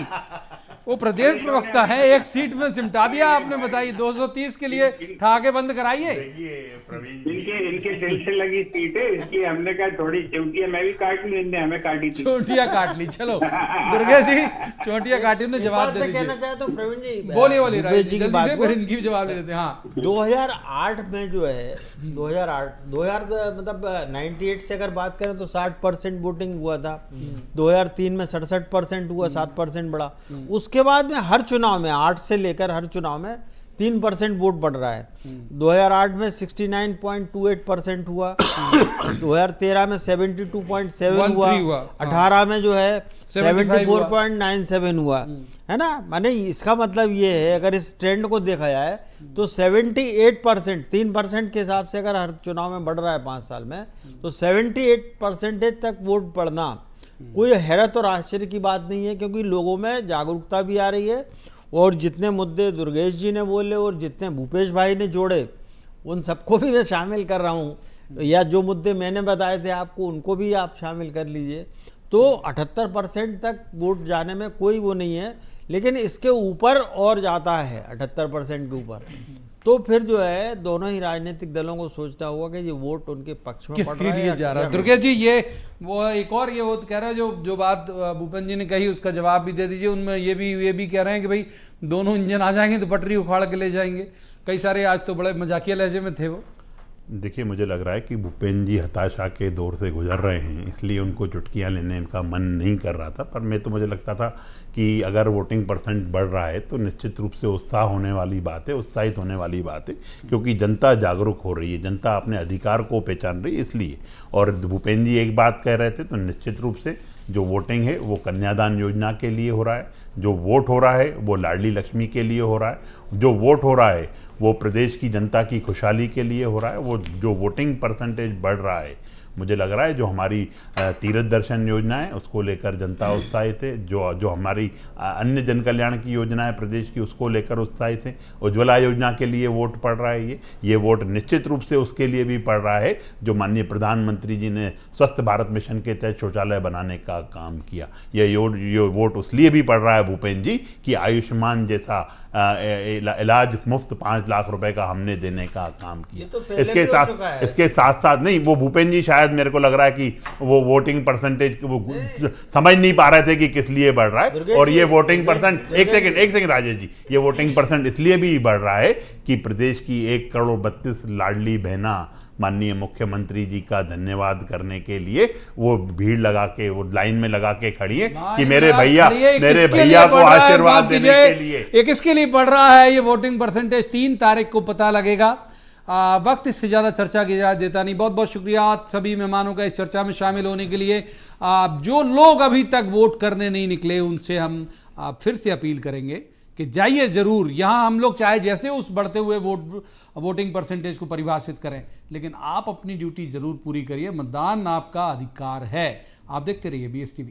वो प्रदेश प्रवक्ता है, एक सीट में सिमटा दिया आपने। बताइए 230 के लिए ठहाके बंद कराइए। इनके दिल से लगी सीट है, इसलिए हमने कहा थोड़ी चोटियां मैं भी काट ली, इनने हमें काटी थी। चोटियां काट ली। चलो दुर्गेश जी, चोटियां काटी, उन्हें जवाब दे दीजिए। कहना चाहते हो प्रवीण जी, बोलिए भूपेश जी की बात फिर इनकी जवाब ले लेते हैं। हाँ, 2008 में जो है 2000 मतलब 98 से अगर बात करें तो 60% वोटिंग हुआ था। 2003 में 67% हुआ, 7% बढ़ा। उसके बाद में हर चुनाव में 8 से लेकर हर चुनाव में 3% वोट बढ़ रहा है। 2008 में 69.28% हुआ, 2013 में 72.7 हुआ, 18 में जो है 74.97 हुआ, है ना। माने इसका मतलब ये है, अगर इस ट्रेंड को देखा जाए तो 78% 3% के हिसाब से अगर हर चुनाव में बढ़ रहा है 5 साल में, तो 78% तक वोट बढ़ना कोई हैरत और आश्चर्य की बात नहीं है, क्योंकि लोगों में जागरूकता भी आ रही है। और जितने मुद्दे दुर्गेश जी ने बोले और जितने भूपेश भाई ने जोड़े, उन सबको भी मैं शामिल कर रहा हूँ, या जो मुद्दे मैंने बताए थे आपको उनको भी आप शामिल कर लीजिए। तो 78% तक वोट जाने में कोई वो नहीं है, लेकिन इसके ऊपर और जाता है 78% के ऊपर, तो फिर जो है दोनों ही राजनीतिक दलों को सोचना होगा कि ये वोट उनके पक्ष में किसके लिए जा रहा है। दुर्गेश जी, ये वो एक और ये वो कह रहे हैं, जो बात भूपेंद्र जी ने कही उसका जवाब भी दे दीजिए। उनमें ये भी कह रहे हैं कि भाई दोनों इंजन आ जाएंगे तो पटरी उखाड़ के ले जाएंगे। कई सारे आज तो बड़े मजाकिया लहजे में थे वो। देखिए, मुझे लग रहा है कि भूपेंद्र जी हताशा के दौर से गुजर रहे हैं, इसलिए उनको चुटकियां लेने का मन नहीं कर रहा था। पर मैं तो मुझे लगता था कि अगर वोटिंग परसेंट बढ़ रहा है तो निश्चित रूप से उत्साह होने वाली बात है, उत्साहित होने वाली बात है, क्योंकि जनता जागरूक हो रही है, जनता अपने अधिकार को पहचान रही है इसलिए। और भूपेंद्र जी एक बात कह रहे थे, तो निश्चित रूप से जो वोटिंग है वो कन्यादान योजना के लिए हो रहा है, जो वोट हो रहा है वो लाडली लक्ष्मी के लिए हो रहा है, जो वोट हो रहा है वो प्रदेश की जनता की खुशहाली के लिए हो रहा है। वो जो वोटिंग परसेंटेज बढ़ रहा है, मुझे लग रहा है जो हमारी तीर्थ दर्शन योजना है उसको लेकर जनता उत्साहित है, जो हमारी अन्य जन कल्याण की योजना है प्रदेश की उसको लेकर उत्साहित है। उज्ज्वला योजना के लिए वोट पड़ रहा है, ये वोट निश्चित रूप से उसके लिए भी पड़ रहा है जो माननीय प्रधानमंत्री जी ने स्वस्थ भारत मिशन के तहत शौचालय बनाने का काम किया। ये वोट उसलिए भी पड़ रहा है भूपेंद्र जी कि आयुष्मान जैसा इलाज मुफ्त 5 लाख रुपए का हमने देने का काम किया। तो इसके साथ साथ नहीं, वो भूपेंद्र जी शायद मेरे को लग रहा है कि वो वोटिंग परसेंटेज वो समझ नहीं पा रहे थे कि किस लिए बढ़ रहा है। और ये वोटिंग परसेंट एक सेकंड राजेश जी, ये वोटिंग परसेंट इसलिए भी बढ़ रहा है कि प्रदेश की 1,32 करोड़ लाडली बहना माननीय मुख्यमंत्री जी का धन्यवाद करने के लिए वो भीड़ लगा के, वो लाइन में लगा के खड़ी है कि मेरे भैया को आशीर्वाद देने के लिए। ये किसके लिए बढ़ रहा है ये वोटिंग परसेंटेज, 3 तारीख को पता लगेगा। वक्त इससे ज़्यादा चर्चा की इजाज़त देता नहीं। बहुत बहुत शुक्रिया सभी मेहमानों का इस चर्चा में शामिल होने के लिए। जो लोग अभी तक वोट करने नहीं निकले उनसे हम फिर से अपील करेंगे कि जाइए जरूर। यहाँ हम लोग चाहे जैसे उस बढ़ते हुए वोटिंग परसेंटेज को परिभाषित करें, लेकिन आप अपनी ड्यूटी जरूर पूरी करिए। मतदान आपका अधिकार है। आप देखते रहिए BSTV।